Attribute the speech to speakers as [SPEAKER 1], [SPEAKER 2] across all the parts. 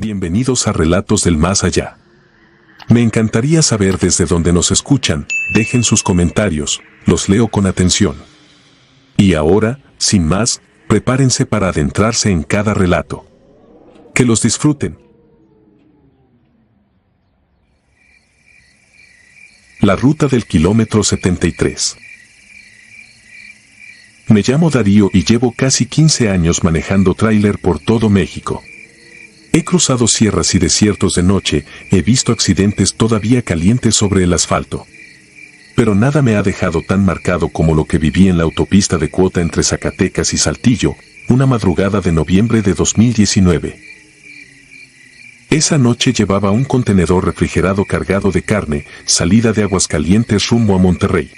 [SPEAKER 1] Bienvenidos a Relatos del Más Allá. Me encantaría saber desde dónde nos escuchan, dejen sus comentarios, los leo con atención. Y ahora, sin más, prepárense para adentrarse en cada relato. Que los disfruten. La ruta del kilómetro 73. Me llamo Darío y llevo casi 15 años manejando tráiler por todo México. He cruzado sierras y desiertos de noche, he visto accidentes todavía calientes sobre el asfalto. Pero nada me ha dejado tan marcado como lo que viví en la autopista de Cuota entre Zacatecas y Saltillo, una madrugada de noviembre de 2019. Esa noche llevaba un contenedor refrigerado cargado de carne, salida de Aguascalientes rumbo a Monterrey.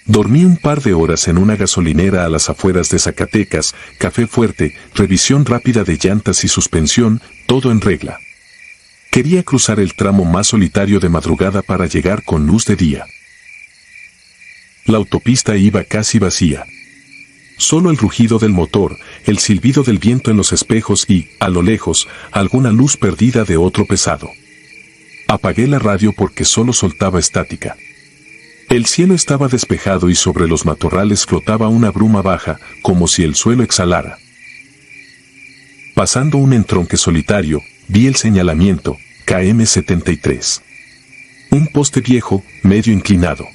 [SPEAKER 1] Dormí un par de horas en una gasolinera a las afueras de Zacatecas, café fuerte, revisión rápida de llantas y suspensión, todo en regla. Quería cruzar el tramo más solitario de madrugada para llegar con luz de día. La autopista iba casi vacía. Solo el rugido del motor, el silbido del viento en los espejos y, a lo lejos, alguna luz perdida de otro pesado. Apagué la radio porque solo soltaba estática. El cielo estaba despejado y sobre los matorrales flotaba una bruma baja, como si el suelo exhalara. Pasando un entronque solitario, vi el señalamiento, KM-73. Un poste viejo, medio inclinado.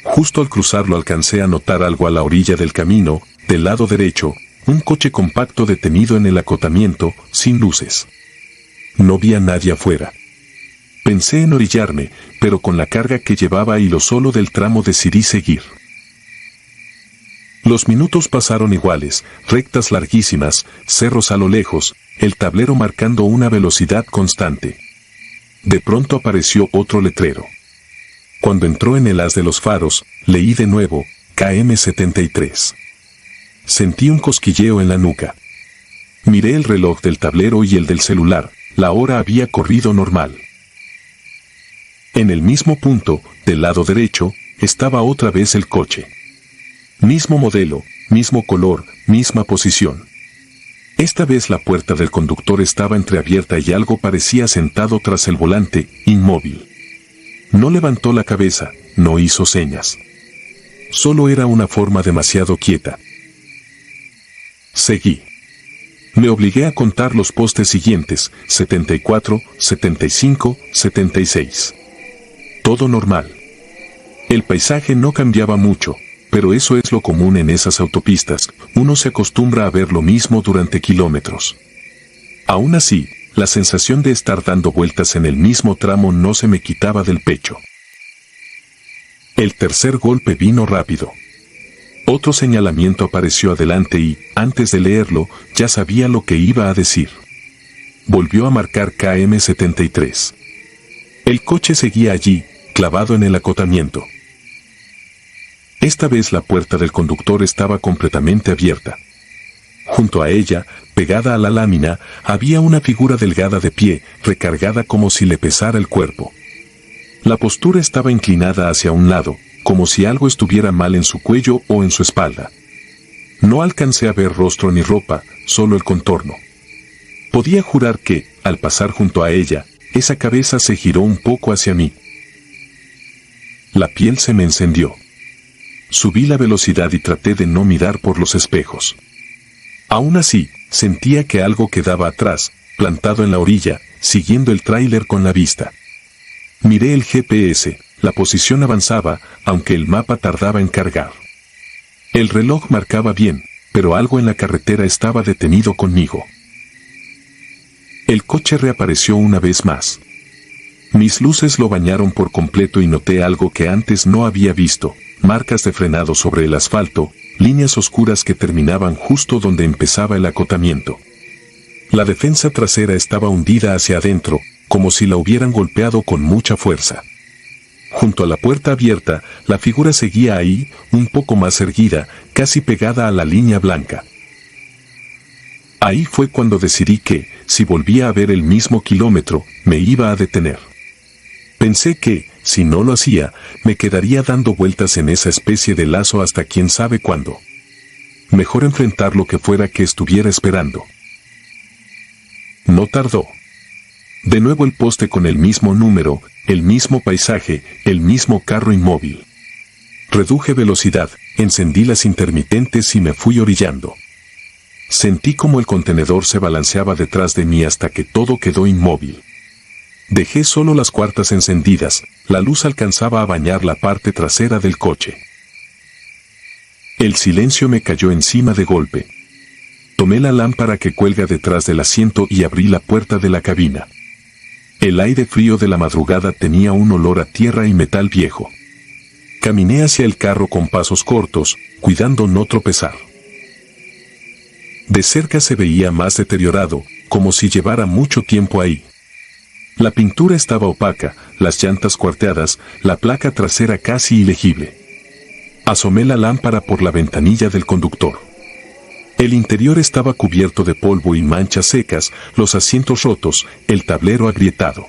[SPEAKER 1] Justo al cruzarlo alcancé a notar algo a la orilla del camino, del lado derecho, un coche compacto detenido en el acotamiento, sin luces. No vi a nadie afuera. Pensé en orillarme, pero con la carga que llevaba y lo solo del tramo decidí seguir. Los minutos pasaron iguales, rectas larguísimas, cerros a lo lejos, el tablero marcando una velocidad constante. De pronto apareció otro letrero. Cuando entró en el haz de los faros, leí de nuevo, KM-73. Sentí un cosquilleo en la nuca. Miré el reloj del tablero y el del celular, la hora había corrido normal. En el mismo punto, del lado derecho, estaba otra vez el coche. Mismo modelo, mismo color, misma posición. Esta vez la puerta del conductor estaba entreabierta y algo parecía sentado tras el volante, inmóvil. No levantó la cabeza, no hizo señas. Solo era una forma demasiado quieta. Seguí. Me obligué a contar los postes siguientes, 74, 75, 76. Todo normal. El paisaje no cambiaba mucho, pero eso es lo común en esas autopistas, uno se acostumbra a ver lo mismo durante kilómetros. Aún así, la sensación de estar dando vueltas en el mismo tramo no se me quitaba del pecho. El tercer golpe vino rápido. Otro señalamiento apareció adelante y, antes de leerlo, ya sabía lo que iba a decir. Volvió a marcar KM-73. El coche seguía allí, clavado en el acotamiento. Esta vez la puerta del conductor estaba completamente abierta. Junto a ella, pegada a la lámina, había una figura delgada de pie, recargada como si le pesara el cuerpo. La postura estaba inclinada hacia un lado, como si algo estuviera mal en su cuello o en su espalda. No alcancé a ver rostro ni ropa, solo el contorno. Podía jurar que, al pasar junto a ella, esa cabeza se giró un poco hacia mí. La piel se me encendió. Subí la velocidad y traté de no mirar por los espejos. Aún así, sentía que algo quedaba atrás, plantado en la orilla, siguiendo el tráiler con la vista. Miré el GPS, la posición avanzaba, aunque el mapa tardaba en cargar. El reloj marcaba bien, pero algo en la carretera estaba detenido conmigo. El coche reapareció una vez más. Mis luces lo bañaron por completo y noté algo que antes no había visto, marcas de frenado sobre el asfalto, líneas oscuras que terminaban justo donde empezaba el acotamiento. La defensa trasera estaba hundida hacia adentro, como si la hubieran golpeado con mucha fuerza. Junto a la puerta abierta, la figura seguía ahí, un poco más erguida, casi pegada a la línea blanca. Ahí fue cuando decidí que, si volvía a ver el mismo kilómetro, me iba a detener. Pensé que, si no lo hacía, me quedaría dando vueltas en esa especie de lazo hasta quién sabe cuándo. Mejor enfrentar lo que fuera que estuviera esperando. No tardó. De nuevo el poste con el mismo número, el mismo paisaje, el mismo carro inmóvil. Reduje velocidad, encendí las intermitentes y me fui orillando. Sentí como el contenedor se balanceaba detrás de mí hasta que todo quedó inmóvil. Dejé solo las cuartas encendidas, la luz alcanzaba a bañar la parte trasera del coche. El silencio me cayó encima de golpe. Tomé la lámpara que cuelga detrás del asiento y abrí la puerta de la cabina. El aire frío de la madrugada tenía un olor a tierra y metal viejo. Caminé hacia el carro con pasos cortos, cuidando no tropezar. De cerca se veía más deteriorado, como si llevara mucho tiempo ahí. La pintura estaba opaca, las llantas cuarteadas, la placa trasera casi ilegible. Asomé la lámpara por la ventanilla del conductor. El interior estaba cubierto de polvo y manchas secas, los asientos rotos, el tablero agrietado.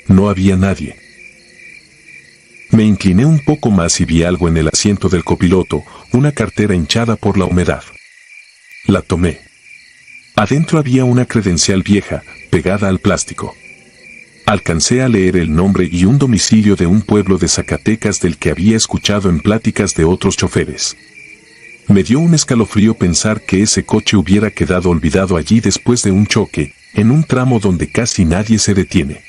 [SPEAKER 1] No había nadie. Me incliné un poco más y vi algo en el asiento del copiloto, una cartera hinchada por la humedad. La tomé. Adentro había una credencial vieja, pegada al plástico. Alcancé a leer el nombre y un domicilio de un pueblo de Zacatecas del que había escuchado en pláticas de otros choferes. Me dio un escalofrío pensar que ese coche hubiera quedado olvidado allí después de un choque, en un tramo donde casi nadie se detiene.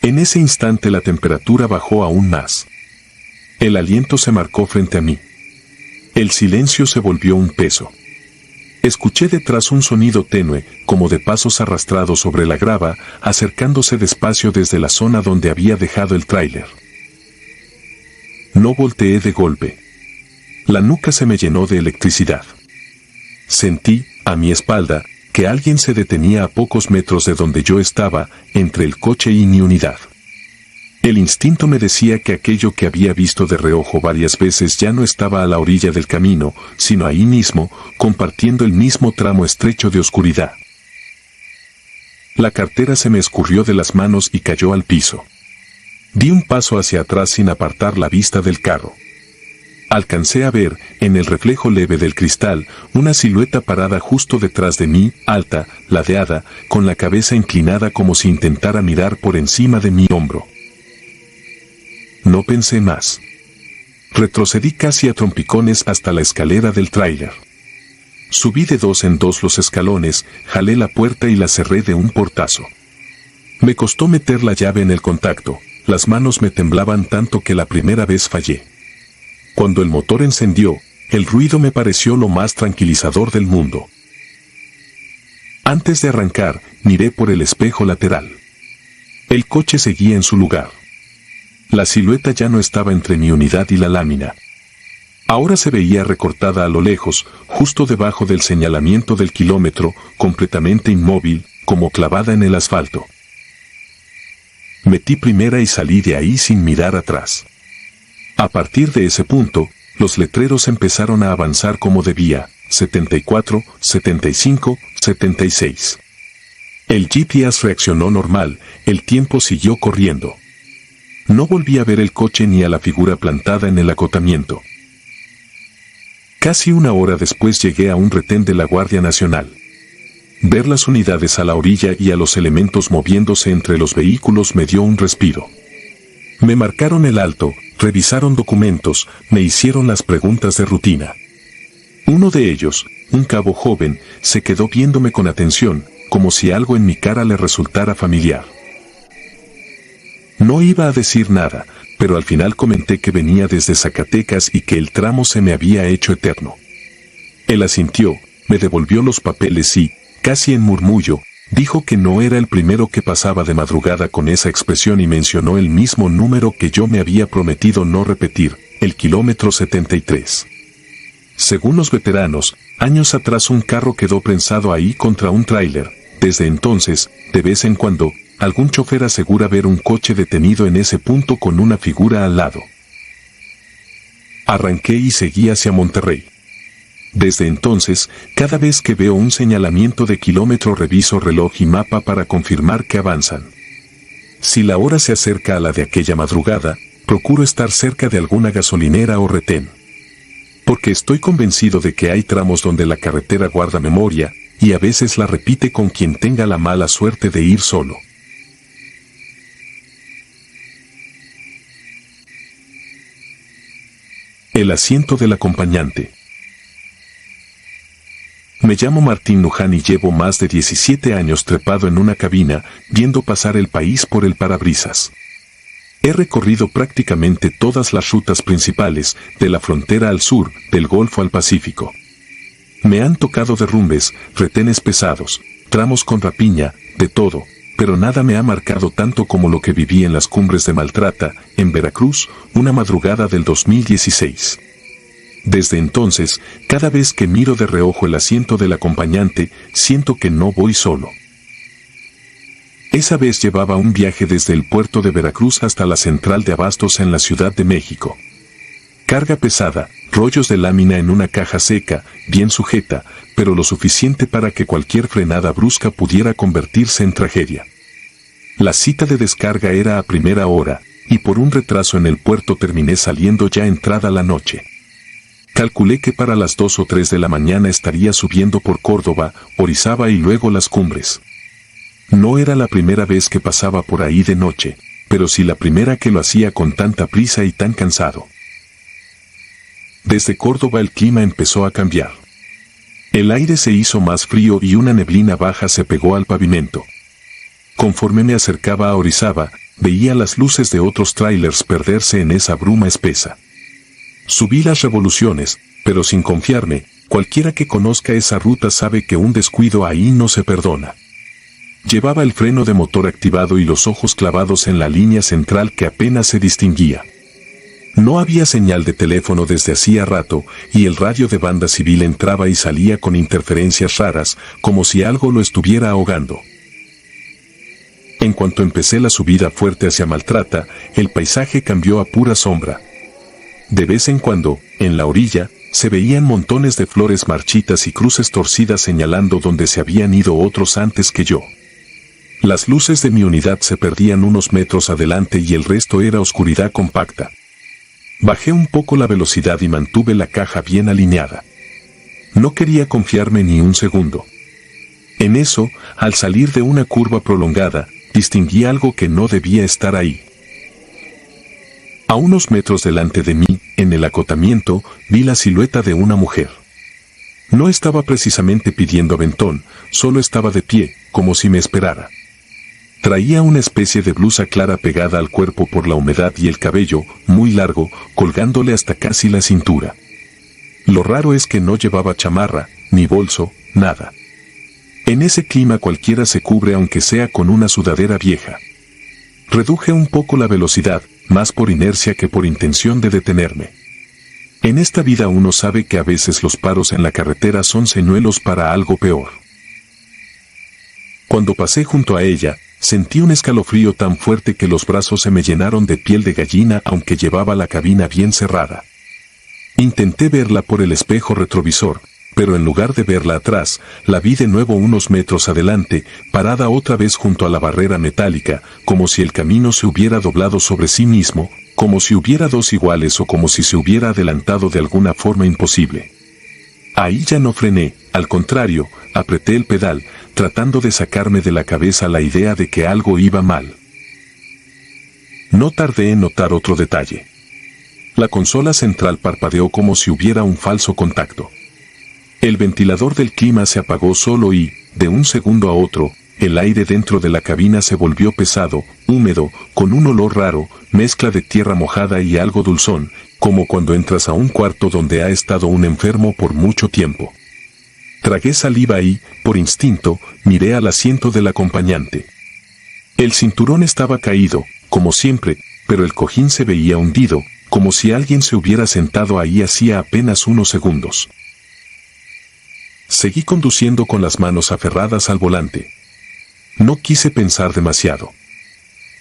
[SPEAKER 1] En ese instante la temperatura bajó aún más. El aliento se marcó frente a mí. El silencio se volvió un peso. Escuché detrás un sonido tenue, como de pasos arrastrados sobre la grava, acercándose despacio desde la zona donde había dejado el tráiler. No volteé de golpe. La nuca se me llenó de electricidad. Sentí, a mi espalda, que alguien se detenía a pocos metros de donde yo estaba, entre el coche y mi unidad. El instinto me decía que aquello que había visto de reojo varias veces ya no estaba a la orilla del camino, sino ahí mismo, compartiendo el mismo tramo estrecho de oscuridad. La cartera se me escurrió de las manos y cayó al piso. Di un paso hacia atrás sin apartar la vista del carro. Alcancé a ver, en el reflejo leve del cristal, una silueta parada justo detrás de mí, alta, ladeada, con la cabeza inclinada como si intentara mirar por encima de mi hombro. No pensé más. Retrocedí casi a trompicones hasta la escalera del tráiler. Subí de 2 en 2 los escalones, jalé la puerta y la cerré de un portazo. Me costó meter la llave en el contacto, las manos me temblaban tanto que la primera vez fallé. Cuando el motor encendió, el ruido me pareció lo más tranquilizador del mundo. Antes de arrancar, miré por el espejo lateral. El coche seguía en su lugar. La silueta ya no estaba entre mi unidad y la lámina. Ahora se veía recortada a lo lejos, justo debajo del señalamiento del kilómetro, completamente inmóvil, como clavada en el asfalto. Metí primera y salí de ahí sin mirar atrás. A partir de ese punto, los letreros empezaron a avanzar como debía, 74, 75, 76. El GPS reaccionó normal, el tiempo siguió corriendo. No volví a ver el coche ni a la figura plantada en el acotamiento. Casi una hora después llegué a un retén de la Guardia Nacional. Ver las unidades a la orilla y a los elementos moviéndose entre los vehículos me dio un respiro. Me marcaron el alto, revisaron documentos, me hicieron las preguntas de rutina. Uno de ellos, un cabo joven, se quedó viéndome con atención, como si algo en mi cara le resultara familiar. No iba a decir nada, pero al final comenté que venía desde Zacatecas y que el tramo se me había hecho eterno. Él asintió, me devolvió los papeles y, casi en murmullo, dijo que no era el primero que pasaba de madrugada con esa expresión y mencionó el mismo número que yo me había prometido no repetir, el kilómetro 73. Según los veteranos, años atrás un carro quedó prensado ahí contra un tráiler. Desde entonces, de vez en cuando, algún chofer asegura ver un coche detenido en ese punto con una figura al lado. Arranqué y seguí hacia Monterrey. Desde entonces, cada vez que veo un señalamiento de kilómetro reviso reloj y mapa para confirmar que avanzan. Si la hora se acerca a la de aquella madrugada, procuro estar cerca de alguna gasolinera o retén. Porque estoy convencido de que hay tramos donde la carretera guarda memoria, y a veces la repite con quien tenga la mala suerte de ir solo. El asiento del acompañante. Me llamo Martín Luján y llevo más de 17 años trepado en una cabina, viendo pasar el país por el parabrisas. He recorrido prácticamente todas las rutas principales, de la frontera al sur, del Golfo al Pacífico. Me han tocado derrumbes, retenes pesados, tramos con rapiña, de todo, pero nada me ha marcado tanto como lo que viví en las cumbres de Maltrata, en Veracruz, una madrugada del 2016. Desde entonces, cada vez que miro de reojo el asiento del acompañante, siento que no voy solo. Esa vez llevaba un viaje desde el puerto de Veracruz hasta la central de abastos en la Ciudad de México. Carga pesada, rollos de lámina en una caja seca, bien sujeta, pero lo suficiente para que cualquier frenada brusca pudiera convertirse en tragedia. La cita de descarga era a primera hora, y por un retraso en el puerto terminé saliendo ya entrada la noche. Calculé que para las 2 o 3 de la mañana estaría subiendo por Córdoba, Orizaba y luego las cumbres. No era la primera vez que pasaba por ahí de noche, pero sí la primera que lo hacía con tanta prisa y tan cansado. Desde Córdoba el clima empezó a cambiar. El aire se hizo más frío y una neblina baja se pegó al pavimento. Conforme me acercaba a Orizaba, veía las luces de otros tráilers perderse en esa bruma espesa. Subí las revoluciones, pero sin confiarme, cualquiera que conozca esa ruta sabe que un descuido ahí no se perdona. Llevaba el freno de motor activado y los ojos clavados en la línea central que apenas se distinguía. No había señal de teléfono desde hacía rato, y el radio de banda civil entraba y salía con interferencias raras, como si algo lo estuviera ahogando. En cuanto empecé la subida fuerte hacia Maltrata, el paisaje cambió a pura sombra. De vez en cuando, en la orilla, se veían montones de flores marchitas y cruces torcidas señalando donde se habían ido otros antes que yo. Las luces de mi unidad se perdían unos metros adelante y el resto era oscuridad compacta. Bajé un poco la velocidad y mantuve la caja bien alineada. No quería confiarme ni un segundo. En eso, al salir de una curva prolongada, distinguí algo que no debía estar ahí. A unos metros delante de mí, en el acotamiento, vi la silueta de una mujer. No estaba precisamente pidiendo aventón, solo estaba de pie, como si me esperara. Traía una especie de blusa clara pegada al cuerpo por la humedad y el cabello, muy largo, colgándole hasta casi la cintura. Lo raro es que no llevaba chamarra, ni bolso, nada. En ese clima cualquiera se cubre aunque sea con una sudadera vieja. Reduje un poco la velocidad, más por inercia que por intención de detenerme. En esta vida uno sabe que a veces los paros en la carretera son señuelos para algo peor. Cuando pasé junto a ella, sentí un escalofrío tan fuerte que los brazos se me llenaron de piel de gallina aunque llevaba la cabina bien cerrada. Intenté verla por el espejo retrovisor, pero en lugar de verla atrás, la vi de nuevo unos metros adelante, parada otra vez junto a la barrera metálica, como si el camino se hubiera doblado sobre sí mismo, como si hubiera dos iguales o como si se hubiera adelantado de alguna forma imposible. Ahí ya no frené, al contrario, apreté el pedal, tratando de sacarme de la cabeza la idea de que algo iba mal. No tardé en notar otro detalle. La consola central parpadeó como si hubiera un falso contacto. El ventilador del clima se apagó solo y, de un segundo a otro, el aire dentro de la cabina se volvió pesado, húmedo, con un olor raro, mezcla de tierra mojada y algo dulzón, como cuando entras a un cuarto donde ha estado un enfermo por mucho tiempo. Tragué saliva y, por instinto, miré al asiento del acompañante. El cinturón estaba caído, como siempre, pero el cojín se veía hundido, como si alguien se hubiera sentado ahí hacía apenas unos segundos. Seguí conduciendo con las manos aferradas al volante. No quise pensar demasiado.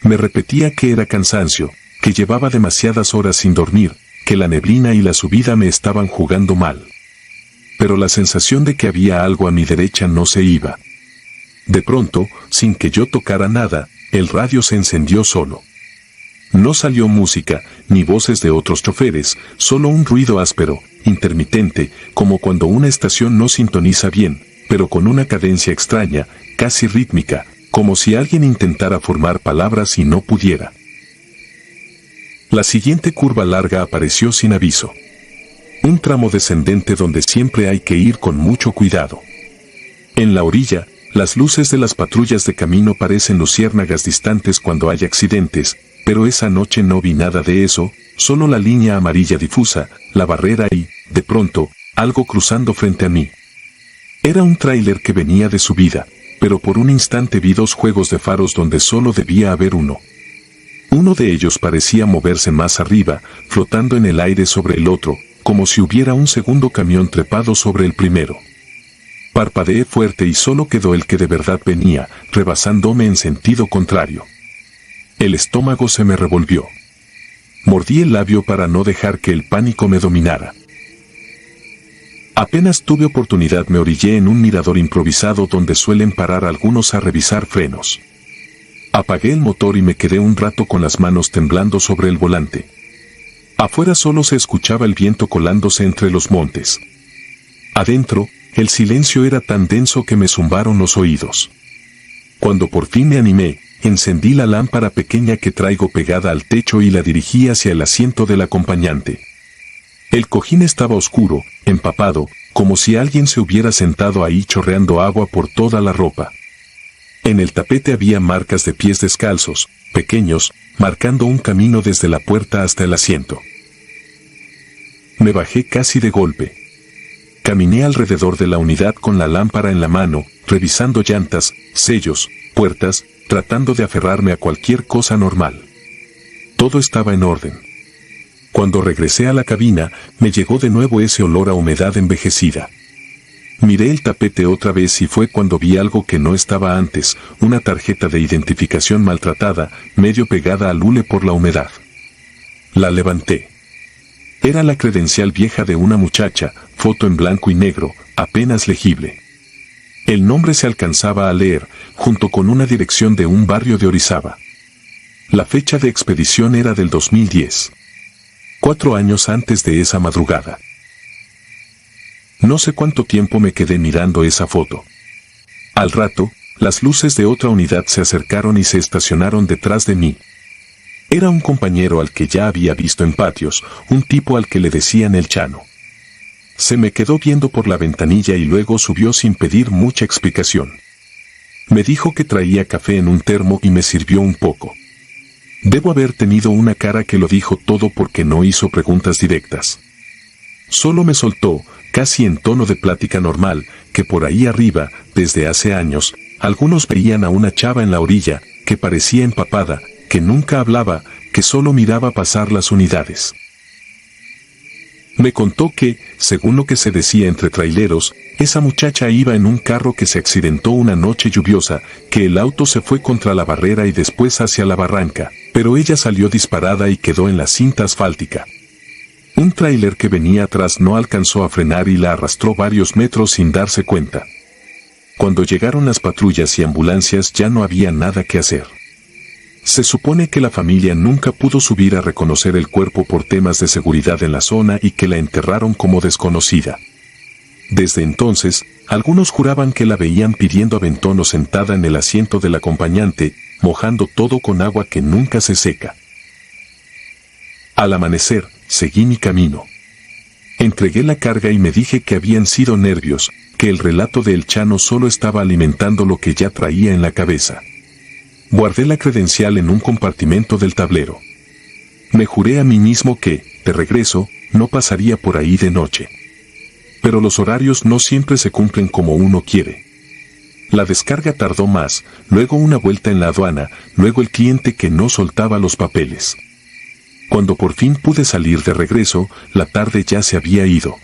[SPEAKER 1] Me repetía que era cansancio, que llevaba demasiadas horas sin dormir, que la neblina y la subida me estaban jugando mal. Pero la sensación de que había algo a mi derecha no se iba. De pronto, sin que yo tocara nada, el radio se encendió solo. No salió música, ni voces de otros choferes, solo un ruido áspero, intermitente, como cuando una estación no sintoniza bien, pero con una cadencia extraña, casi rítmica, como si alguien intentara formar palabras y no pudiera. La siguiente curva larga apareció sin aviso. Un tramo descendente donde siempre hay que ir con mucho cuidado. En la orilla, las luces de las patrullas de camino parecen luciérnagas distantes cuando hay accidentes, pero esa noche no vi nada de eso, solo la línea amarilla difusa, la barrera y, de pronto, algo cruzando frente a mí. Era un tráiler que venía de subida, pero por un instante vi dos juegos de faros donde solo debía haber uno. Uno de ellos parecía moverse más arriba, flotando en el aire sobre el otro, como si hubiera un segundo camión trepado sobre el primero. Parpadeé fuerte y solo quedó el que de verdad venía, rebasándome en sentido contrario. El estómago se me revolvió. Mordí el labio para no dejar que el pánico me dominara. Apenas tuve oportunidad me orillé en un mirador improvisado donde suelen parar algunos a revisar frenos. Apagué el motor y me quedé un rato con las manos temblando sobre el volante. Afuera solo se escuchaba el viento colándose entre los montes. Adentro, el silencio era tan denso que me zumbaron los oídos. Cuando por fin me animé, encendí la lámpara pequeña que traigo pegada al techo y la dirigí hacia el asiento del acompañante. El cojín estaba oscuro, empapado, como si alguien se hubiera sentado ahí chorreando agua por toda la ropa. En el tapete había marcas de pies descalzos, pequeños, marcando un camino desde la puerta hasta el asiento. Me bajé casi de golpe. Caminé alrededor de la unidad con la lámpara en la mano, revisando llantas, sellos, puertas, tratando de aferrarme a cualquier cosa normal. Todo estaba en orden. Cuando regresé a la cabina, me llegó de nuevo ese olor a humedad envejecida. Miré el tapete otra vez y fue cuando vi algo que no estaba antes, una tarjeta de identificación maltratada, medio pegada al hule por la humedad. La levanté. Era la credencial vieja de una muchacha, foto en blanco y negro, apenas legible. El nombre se alcanzaba a leer, junto con una dirección de un barrio de Orizaba. La fecha de expedición era del 2010. 4 años antes de esa madrugada. No sé cuánto tiempo me quedé mirando esa foto. Al rato, las luces de otra unidad se acercaron y se estacionaron detrás de mí. Era un compañero al que ya había visto en patios, un tipo al que le decían el Chano. Se me quedó viendo por la ventanilla y luego subió sin pedir mucha explicación. Me dijo que traía café en un termo y me sirvió un poco. Debo haber tenido una cara que lo dijo todo porque no hizo preguntas directas. Solo me soltó, casi en tono de plática normal, que por ahí arriba, desde hace años, algunos veían a una chava en la orilla, que parecía empapada, que nunca hablaba, que solo miraba pasar las unidades. Me contó que, según lo que se decía entre traileros, esa muchacha iba en un carro que se accidentó una noche lluviosa, que el auto se fue contra la barrera y después hacia la barranca, pero ella salió disparada y quedó en la cinta asfáltica. Un tráiler que venía atrás no alcanzó a frenar y la arrastró varios metros sin darse cuenta. Cuando llegaron las patrullas y ambulancias ya no había nada que hacer. Se supone que la familia nunca pudo subir a reconocer el cuerpo por temas de seguridad en la zona y que la enterraron como desconocida. Desde entonces, algunos juraban que la veían pidiendo aventón o sentada en el asiento del acompañante, mojando todo con agua que nunca se seca. Al amanecer, seguí mi camino. Entregué la carga y me dije que habían sido nervios, que el relato de El Chano solo estaba alimentando lo que ya traía en la cabeza. Guardé la credencial en un compartimento del tablero. Me juré a mí mismo que, de regreso, no pasaría por ahí de noche. Pero los horarios no siempre se cumplen como uno quiere. La descarga tardó más, luego una vuelta en la aduana, luego el cliente que no soltaba los papeles. Cuando por fin pude salir de regreso, la tarde ya se había ido.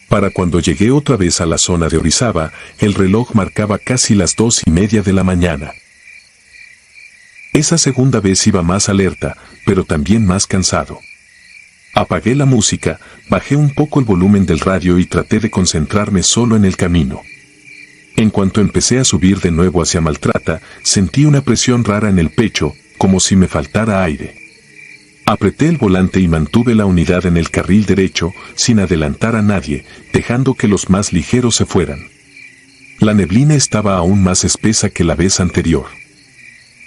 [SPEAKER 1] Para cuando llegué otra vez a la zona de Orizaba, el reloj marcaba casi las 2:30 de la mañana. Esa segunda vez iba más alerta, pero también más cansado. Apagué la música, bajé un poco el volumen del radio y traté de concentrarme solo en el camino. En cuanto empecé a subir de nuevo hacia Maltrata, sentí una presión rara en el pecho, como si me faltara aire. Apreté el volante y mantuve la unidad en el carril derecho, sin adelantar a nadie, dejando que los más ligeros se fueran. La neblina estaba aún más espesa que la vez anterior.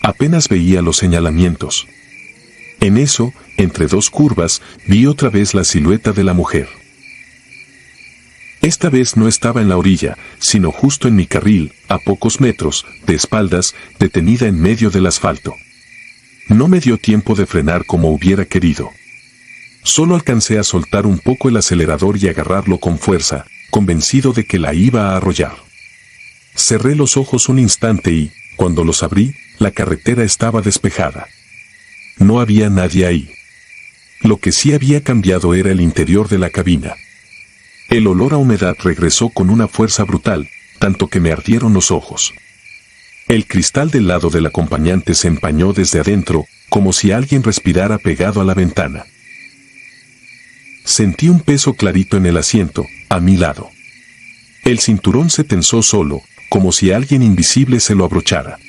[SPEAKER 1] Apenas veía los señalamientos. En eso, entre dos curvas, vi otra vez la silueta de la mujer. Esta vez no estaba en la orilla, sino justo en mi carril, a pocos metros, de espaldas, detenida en medio del asfalto. No me dio tiempo de frenar como hubiera querido. Solo alcancé a soltar un poco el acelerador y agarrarlo con fuerza, convencido de que la iba a arrollar. Cerré los ojos un instante y, cuando los abrí, la carretera estaba despejada. No había nadie ahí. Lo que sí había cambiado era el interior de la cabina. El olor a humedad regresó con una fuerza brutal, tanto que me ardieron los ojos. El cristal del lado del acompañante se empañó desde adentro, como si alguien respirara pegado a la ventana. Sentí un peso clarito en el asiento, a mi lado. El cinturón se tensó solo, como si alguien invisible se lo abrochara.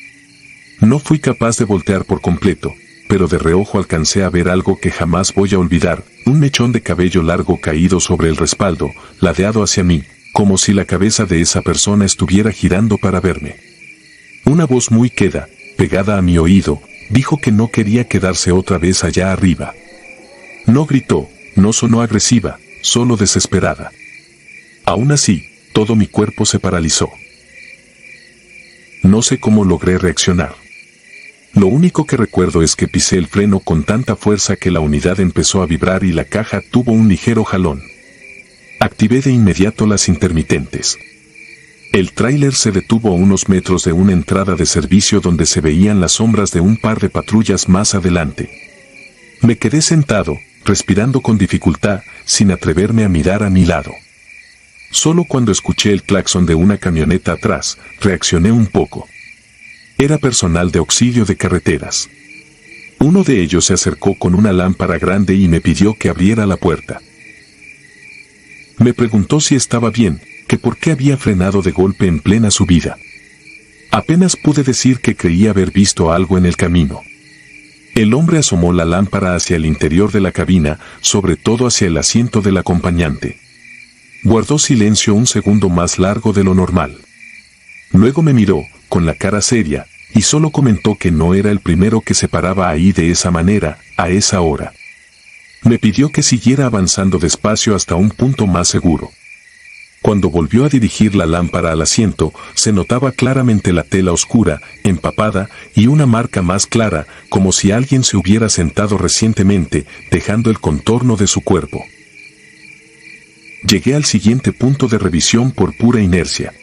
[SPEAKER 1] No fui capaz de voltear por completo, pero de reojo alcancé a ver algo que jamás voy a olvidar, un mechón de cabello largo caído sobre el respaldo, ladeado hacia mí, como si la cabeza de esa persona estuviera girando para verme. Una voz muy queda, pegada a mi oído, dijo que no quería quedarse otra vez allá arriba. No gritó, no sonó agresiva, solo desesperada. Aún así, todo mi cuerpo se paralizó. No sé cómo logré reaccionar. Lo único que recuerdo es que pisé el freno con tanta fuerza que la unidad empezó a vibrar y la caja tuvo un ligero jalón. Activé de inmediato las intermitentes. El tráiler se detuvo a unos metros de una entrada de servicio donde se veían las sombras de un par de patrullas más adelante. Me quedé sentado, respirando con dificultad, sin atreverme a mirar a mi lado. Solo cuando escuché el claxon de una camioneta atrás, reaccioné un poco. Era personal de auxilio de carreteras. Uno de ellos se acercó con una lámpara grande y me pidió que abriera la puerta. Me preguntó si estaba bien, que por qué había frenado de golpe en plena subida. Apenas pude decir que creía haber visto algo en el camino. El hombre asomó la lámpara hacia el interior de la cabina, sobre todo hacia el asiento del acompañante. Guardó silencio un segundo más largo de lo normal. Luego me miró, con la cara seria, y solo comentó que no era el primero que se paraba ahí de esa manera, a esa hora. Me pidió que siguiera avanzando despacio hasta un punto más seguro. Cuando volvió a dirigir la lámpara al asiento, se notaba claramente la tela oscura, empapada, y una marca más clara, como si alguien se hubiera sentado recientemente, dejando el contorno de su cuerpo. Llegué al siguiente punto de revisión por pura inercia.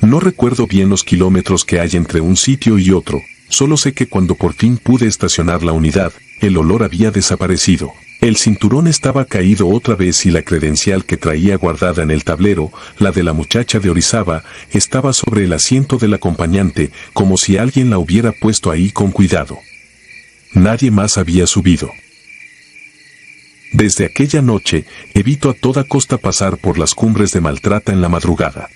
[SPEAKER 1] No recuerdo bien los kilómetros que hay entre un sitio y otro, solo sé que cuando por fin pude estacionar la unidad, el olor había desaparecido. El cinturón estaba caído otra vez y la credencial que traía guardada en el tablero, la de la muchacha de Orizaba, estaba sobre el asiento del acompañante, como si alguien la hubiera puesto ahí con cuidado. Nadie más había subido. Desde aquella noche, evito a toda costa pasar por las cumbres de Maltrata en la madrugada.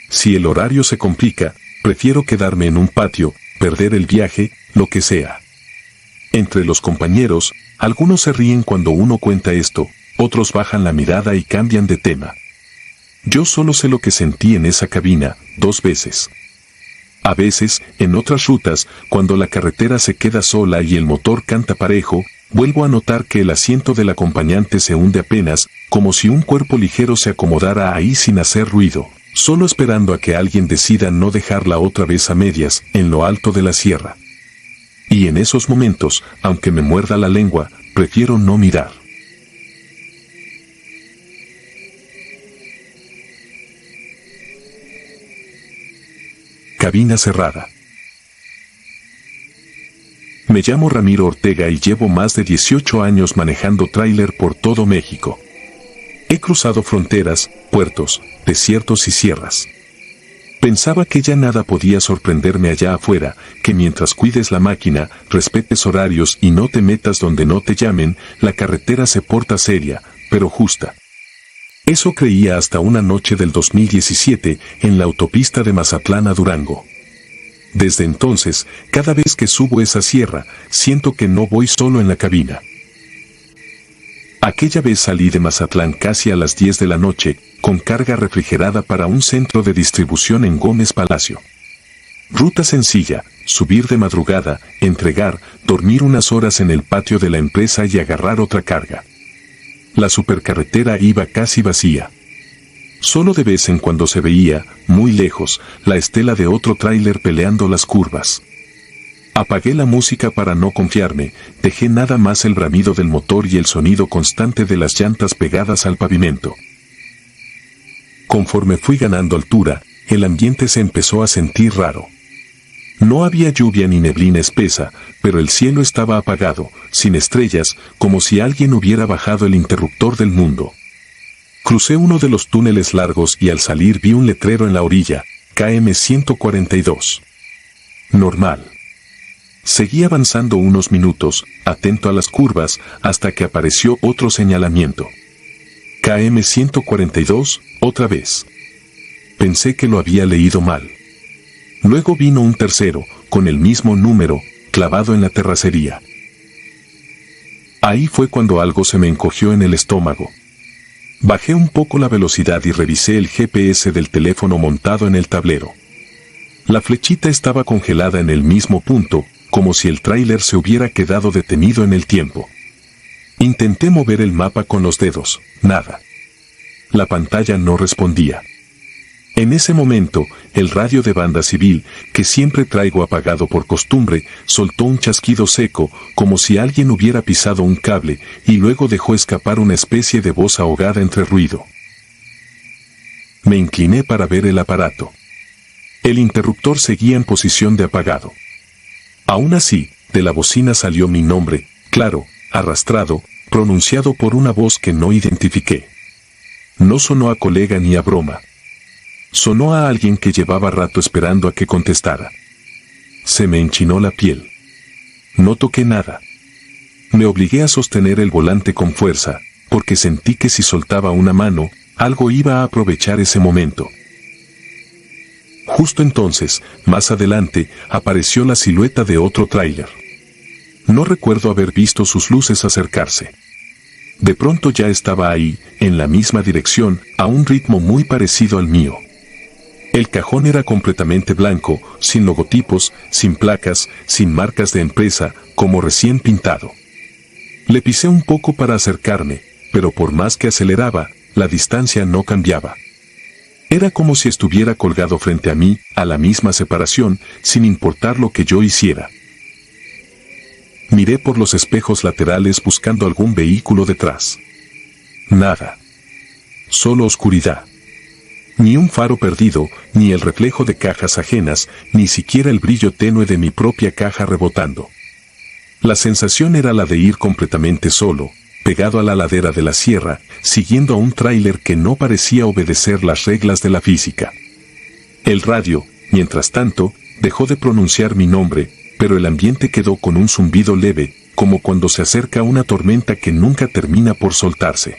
[SPEAKER 1] Si el horario se complica, prefiero quedarme en un patio, perder el viaje, lo que sea. Entre los compañeros, algunos se ríen cuando uno cuenta esto, otros bajan la mirada y cambian de tema. Yo solo sé lo que sentí en esa cabina, 2 veces. A veces, en otras rutas, cuando la carretera se queda sola y el motor canta parejo, vuelvo a notar que el asiento del acompañante se hunde apenas, como si un cuerpo ligero se acomodara ahí sin hacer ruido, solo esperando a que alguien decida no dejarla otra vez a medias, en lo alto de la sierra. Y en esos momentos, aunque me muerda la lengua, prefiero no mirar. Cabina cerrada. Me llamo Ramiro Ortega y llevo más de 18 años manejando tráiler por todo México. He cruzado fronteras, puertos, desiertos y sierras. Pensaba que ya nada podía sorprenderme allá afuera, que mientras cuides la máquina, respetes horarios y no te metas donde no te llamen, la carretera se porta seria, pero justa. Eso creía hasta una noche del 2017, en la autopista de Mazatlán a Durango. Desde entonces, cada vez que subo esa sierra, siento que no voy solo en la cabina. Aquella vez salí de Mazatlán casi a las 10 de la noche, con carga refrigerada para un centro de distribución en Gómez Palacio. Ruta sencilla, subir de madrugada, entregar, dormir unas horas en el patio de la empresa y agarrar otra carga. La supercarretera iba casi vacía. Solo de vez en cuando se veía, muy lejos, la estela de otro tráiler peleando las curvas. Apagué la música para no confiarme, dejé nada más el bramido del motor y el sonido constante de las llantas pegadas al pavimento. Conforme fui ganando altura, el ambiente se empezó a sentir raro. No había lluvia ni neblina espesa, pero el cielo estaba apagado, sin estrellas, como si alguien hubiera bajado el interruptor del mundo. Crucé uno de los túneles largos y al salir vi un letrero en la orilla, KM 142. Normal. Seguí avanzando unos minutos, atento a las curvas, hasta que apareció otro señalamiento. KM 142, otra vez. Pensé que lo había leído mal. Luego vino un tercero, con el mismo número, clavado en la terracería. Ahí fue cuando algo se me encogió en el estómago. Bajé un poco la velocidad y revisé el GPS del teléfono montado en el tablero. La flechita estaba congelada en el mismo punto, como si el tráiler se hubiera quedado detenido en el tiempo. Intenté mover el mapa con los dedos, nada. La pantalla no respondía. En ese momento, el radio de banda civil, que siempre traigo apagado por costumbre, soltó un chasquido seco, como si alguien hubiera pisado un cable, y luego dejó escapar una especie de voz ahogada entre ruido. Me incliné para ver el aparato. El interruptor seguía en posición de apagado. Aún así, de la bocina salió mi nombre, claro, arrastrado, pronunciado por una voz que no identifiqué. No sonó a colega ni a broma. Sonó a alguien que llevaba rato esperando a que contestara. Se me enchinó la piel. No toqué nada. Me obligué a sostener el volante con fuerza, porque sentí que si soltaba una mano, algo iba a aprovechar ese momento. Justo entonces, más adelante, apareció la silueta de otro tráiler. No recuerdo haber visto sus luces acercarse. De pronto ya estaba ahí, en la misma dirección, a un ritmo muy parecido al mío. El cajón era completamente blanco, sin logotipos, sin placas, sin marcas de empresa, como recién pintado. Le pisé un poco para acercarme, pero por más que aceleraba, la distancia no cambiaba. Era como si estuviera colgado frente a mí, a la misma separación, sin importar lo que yo hiciera. Miré por los espejos laterales buscando algún vehículo detrás. Nada. Solo oscuridad. Ni un faro perdido, ni el reflejo de cajas ajenas, ni siquiera el brillo tenue de mi propia caja rebotando. La sensación era la de ir completamente solo, pegado a la ladera de la sierra, siguiendo a un tráiler que no parecía obedecer las reglas de la física. El radio, mientras tanto, dejó de pronunciar mi nombre, pero el ambiente quedó con un zumbido leve, como cuando se acerca una tormenta que nunca termina por soltarse.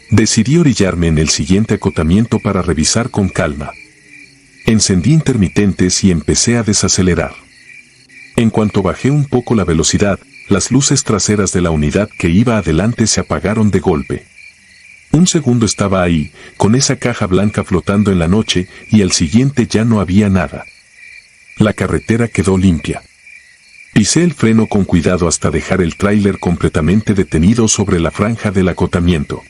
[SPEAKER 1] Decidí orillarme en el siguiente acotamiento para revisar con calma. Encendí intermitentes y empecé a desacelerar. En cuanto bajé un poco la velocidad, las luces traseras de la unidad que iba adelante se apagaron de golpe. Un segundo estaba ahí, con esa caja blanca flotando en la noche, y al siguiente ya no había nada. La carretera quedó limpia. Pisé el freno con cuidado hasta dejar el tráiler completamente detenido sobre la franja del acotamiento.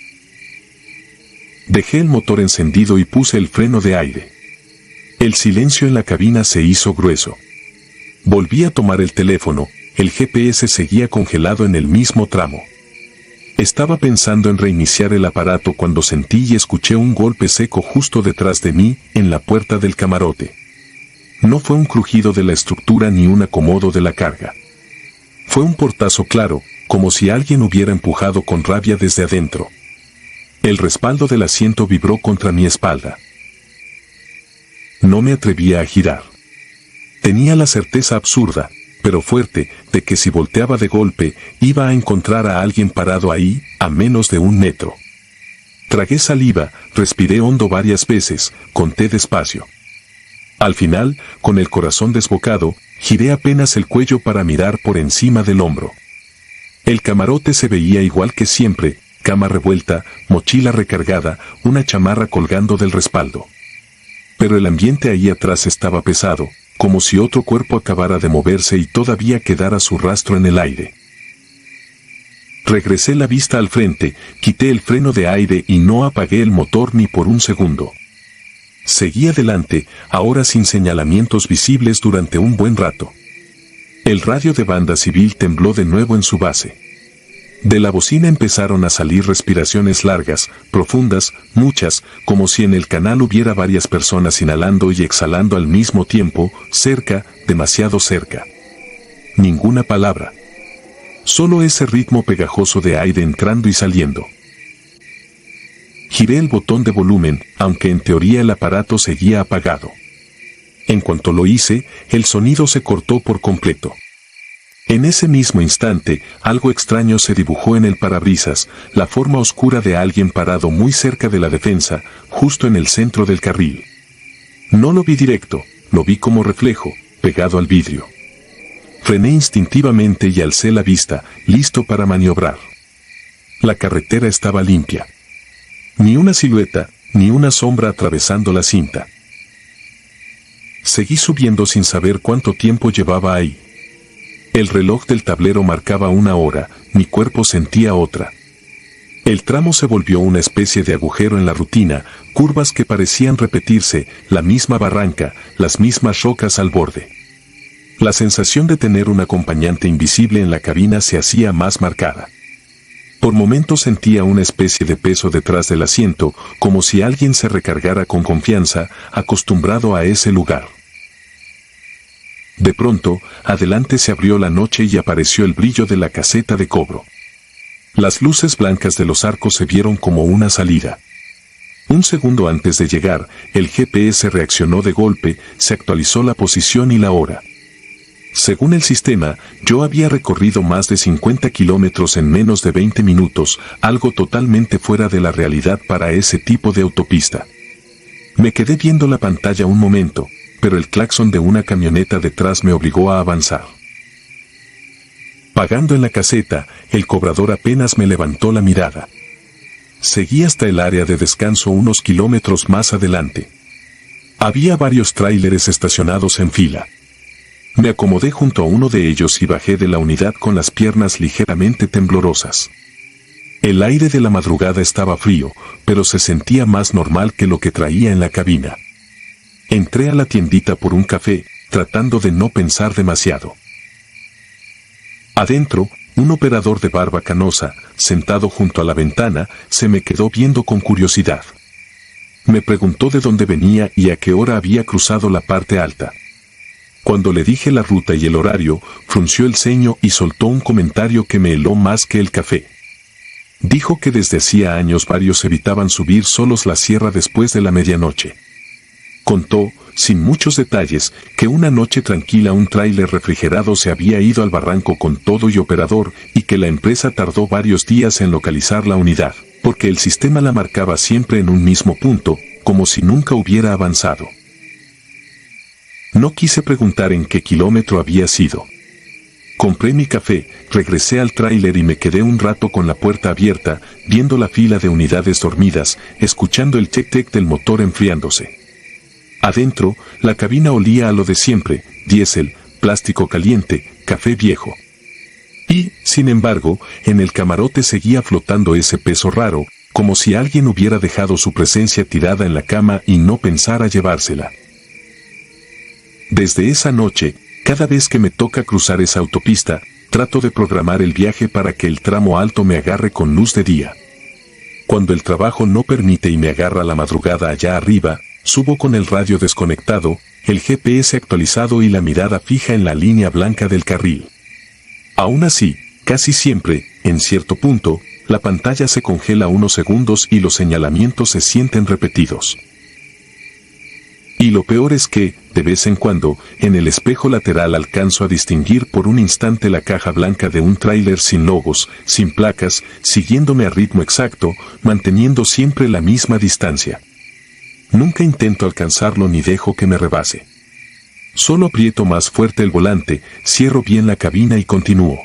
[SPEAKER 1] Dejé el motor encendido y puse el freno de aire. El silencio en la cabina se hizo grueso. Volví a tomar el teléfono, el GPS seguía congelado en el mismo tramo. Estaba pensando en reiniciar el aparato cuando sentí y escuché un golpe seco justo detrás de mí, en la puerta del camarote. No fue un crujido de la estructura ni un acomodo de la carga. Fue un portazo claro, como si alguien hubiera empujado con rabia desde adentro. El respaldo del asiento vibró contra mi espalda. No me atrevía a girar. Tenía la certeza absurda, pero fuerte, de que si volteaba de golpe, iba a encontrar a alguien parado ahí, a menos de 1 metro. Tragué saliva, respiré hondo varias veces, conté despacio. Al final, con el corazón desbocado, giré apenas el cuello para mirar por encima del hombro. El camarote se veía igual que siempre, cama revuelta, mochila recargada, una chamarra colgando del respaldo. Pero el ambiente ahí atrás estaba pesado, como si otro cuerpo acabara de moverse y todavía quedara su rastro en el aire. Regresé la vista al frente, quité el freno de aire y no apagué el motor ni por un segundo. Seguí adelante, ahora sin señalamientos visibles durante un buen rato. El radio de banda civil tembló de nuevo en su base. De la bocina empezaron a salir respiraciones largas, profundas, muchas, como si en el canal hubiera varias personas inhalando y exhalando al mismo tiempo, cerca, demasiado cerca. Ninguna palabra. Solo ese ritmo pegajoso de aire entrando y saliendo. Giré el botón de volumen, aunque en teoría el aparato seguía apagado. En cuanto lo hice, el sonido se cortó por completo. En ese mismo instante, algo extraño se dibujó en el parabrisas, la forma oscura de alguien parado muy cerca de la defensa, justo en el centro del carril. No lo vi directo, lo vi como reflejo, pegado al vidrio. Frené instintivamente y alcé la vista, listo para maniobrar. La carretera estaba limpia. Ni una silueta, ni una sombra atravesando la cinta. Seguí subiendo sin saber cuánto tiempo llevaba ahí. El reloj del tablero marcaba 1 hora, mi cuerpo sentía otra. El tramo se volvió una especie de agujero en la rutina, curvas que parecían repetirse, la misma barranca, las mismas rocas al borde. La sensación de tener un acompañante invisible en la cabina se hacía más marcada. Por momentos sentía una especie de peso detrás del asiento, como si alguien se recargara con confianza, acostumbrado a ese lugar. De pronto, adelante se abrió la noche y apareció el brillo de la caseta de cobro. Las luces blancas de los arcos se vieron como una salida. Un segundo antes de llegar, el GPS reaccionó de golpe, se actualizó la posición y la hora. Según el sistema, yo había recorrido más de 50 kilómetros en menos de 20 minutos, algo totalmente fuera de la realidad para ese tipo de autopista. Me quedé viendo la pantalla un momento, pero el claxon de una camioneta detrás me obligó a avanzar. Pagando en la caseta, el cobrador apenas me levantó la mirada. Seguí hasta el área de descanso unos kilómetros más adelante. Había varios tráileres estacionados en fila. Me acomodé junto a uno de ellos y bajé de la unidad con las piernas ligeramente temblorosas. El aire de la madrugada estaba frío, pero se sentía más normal que lo que traía en la cabina. Entré a la tiendita por un café, tratando de no pensar demasiado. Adentro, un operador de barba canosa, sentado junto a la ventana, se me quedó viendo con curiosidad. Me preguntó de dónde venía y a qué hora había cruzado la parte alta. Cuando le dije la ruta y el horario, frunció el ceño y soltó un comentario que me heló más que el café. Dijo que desde hacía años varios evitaban subir solos la sierra después de la medianoche. Contó, sin muchos detalles, que una noche tranquila un tráiler refrigerado se había ido al barranco con todo y operador, y que la empresa tardó varios días en localizar la unidad, porque el sistema la marcaba siempre en un mismo punto, como si nunca hubiera avanzado. No quise preguntar en qué kilómetro había sido. Compré mi café, regresé al tráiler y me quedé un rato con la puerta abierta, viendo la fila de unidades dormidas, escuchando el tic-tic del motor enfriándose. Adentro, la cabina olía a lo de siempre, diésel, plástico caliente, café viejo. Y, sin embargo, en el camarote seguía flotando ese peso raro, como si alguien hubiera dejado su presencia tirada en la cama y no pensara llevársela. Desde esa noche, cada vez que me toca cruzar esa autopista, trato de programar el viaje para que el tramo alto me agarre con luz de día. Cuando el trabajo no permite y me agarra la madrugada allá arriba, subo con el radio desconectado, el GPS actualizado y la mirada fija en la línea blanca del carril. Aún así, casi siempre, en cierto punto, la pantalla se congela unos segundos y los señalamientos se sienten repetidos. Y lo peor es que, de vez en cuando, en el espejo lateral alcanzo a distinguir por un instante la caja blanca de un tráiler sin logos, sin placas, siguiéndome a ritmo exacto, manteniendo siempre la misma distancia. Nunca intento alcanzarlo ni dejo que me rebase. Solo aprieto más fuerte el volante, cierro bien la cabina y continúo.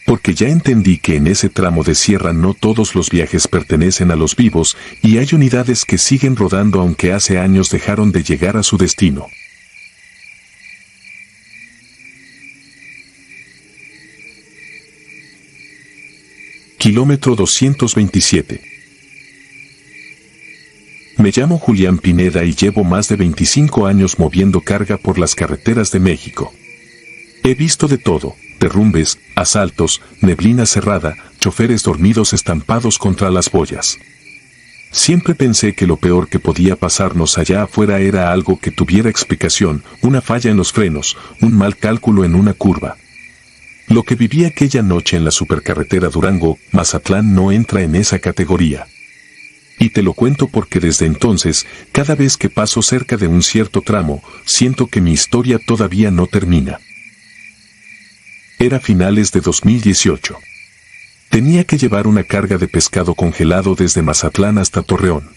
[SPEAKER 1] Porque ya entendí que en ese tramo de sierra no todos los viajes pertenecen a los vivos y hay unidades que siguen rodando aunque hace años dejaron de llegar a su destino. Kilómetro 227. Me llamo Julián Pineda y llevo más de 25 años moviendo carga por las carreteras de México. He visto de todo: derrumbes, asaltos, neblina cerrada, choferes dormidos estampados contra las boyas. Siempre pensé que lo peor que podía pasarnos allá afuera era algo que tuviera explicación, una falla en los frenos, un mal cálculo en una curva. Lo que viví aquella noche en la supercarretera Durango-Mazatlán no entra en esa categoría. Y te lo cuento porque desde entonces, cada vez que paso cerca de un cierto tramo, siento que mi historia todavía no termina. Era finales de 2018. Tenía que llevar una carga de pescado congelado desde Mazatlán hasta Torreón.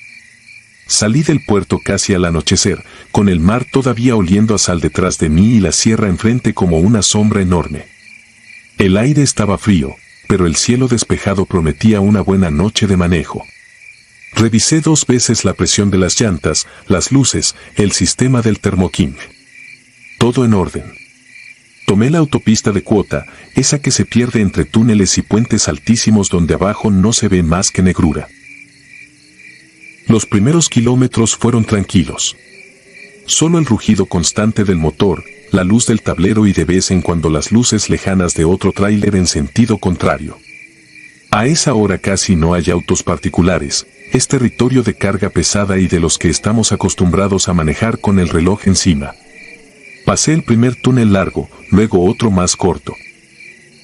[SPEAKER 1] Salí del puerto casi al anochecer, con el mar todavía oliendo a sal detrás de mí y la sierra enfrente como una sombra enorme. El aire estaba frío, pero el cielo despejado prometía una buena noche de manejo. Revisé 2 veces la presión de las llantas, las luces, el sistema del Thermo-King. Todo en orden. Tomé la autopista de cuota, esa que se pierde entre túneles y puentes altísimos donde abajo no se ve más que negrura. Los primeros kilómetros fueron tranquilos. Solo el rugido constante del motor, la luz del tablero y de vez en cuando las luces lejanas de otro tráiler en sentido contrario. A esa hora casi no hay autos particulares, es territorio de carga pesada y de los que estamos acostumbrados a manejar con el reloj encima. Pasé el primer túnel largo, luego otro más corto.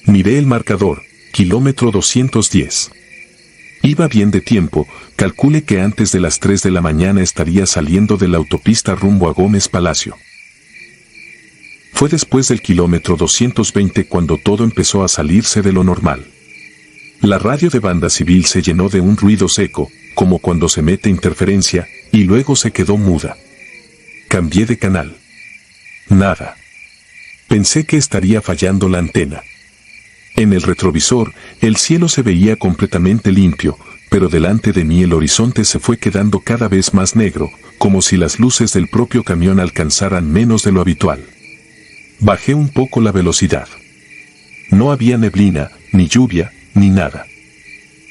[SPEAKER 1] Miré el marcador, kilómetro 210. Iba bien de tiempo, calculé que antes de las 3 de la mañana estaría saliendo de la autopista rumbo a Gómez Palacio. Fue después del kilómetro 220 cuando todo empezó a salirse de lo normal. La radio de banda civil se llenó de un ruido seco, como cuando se mete interferencia, y luego se quedó muda. Cambié de canal. Nada. Pensé que estaría fallando la antena. En el retrovisor, el cielo se veía completamente limpio, pero delante de mí el horizonte se fue quedando cada vez más negro, como si las luces del propio camión alcanzaran menos de lo habitual. Bajé un poco la velocidad. No había neblina, ni lluvia, ni nada.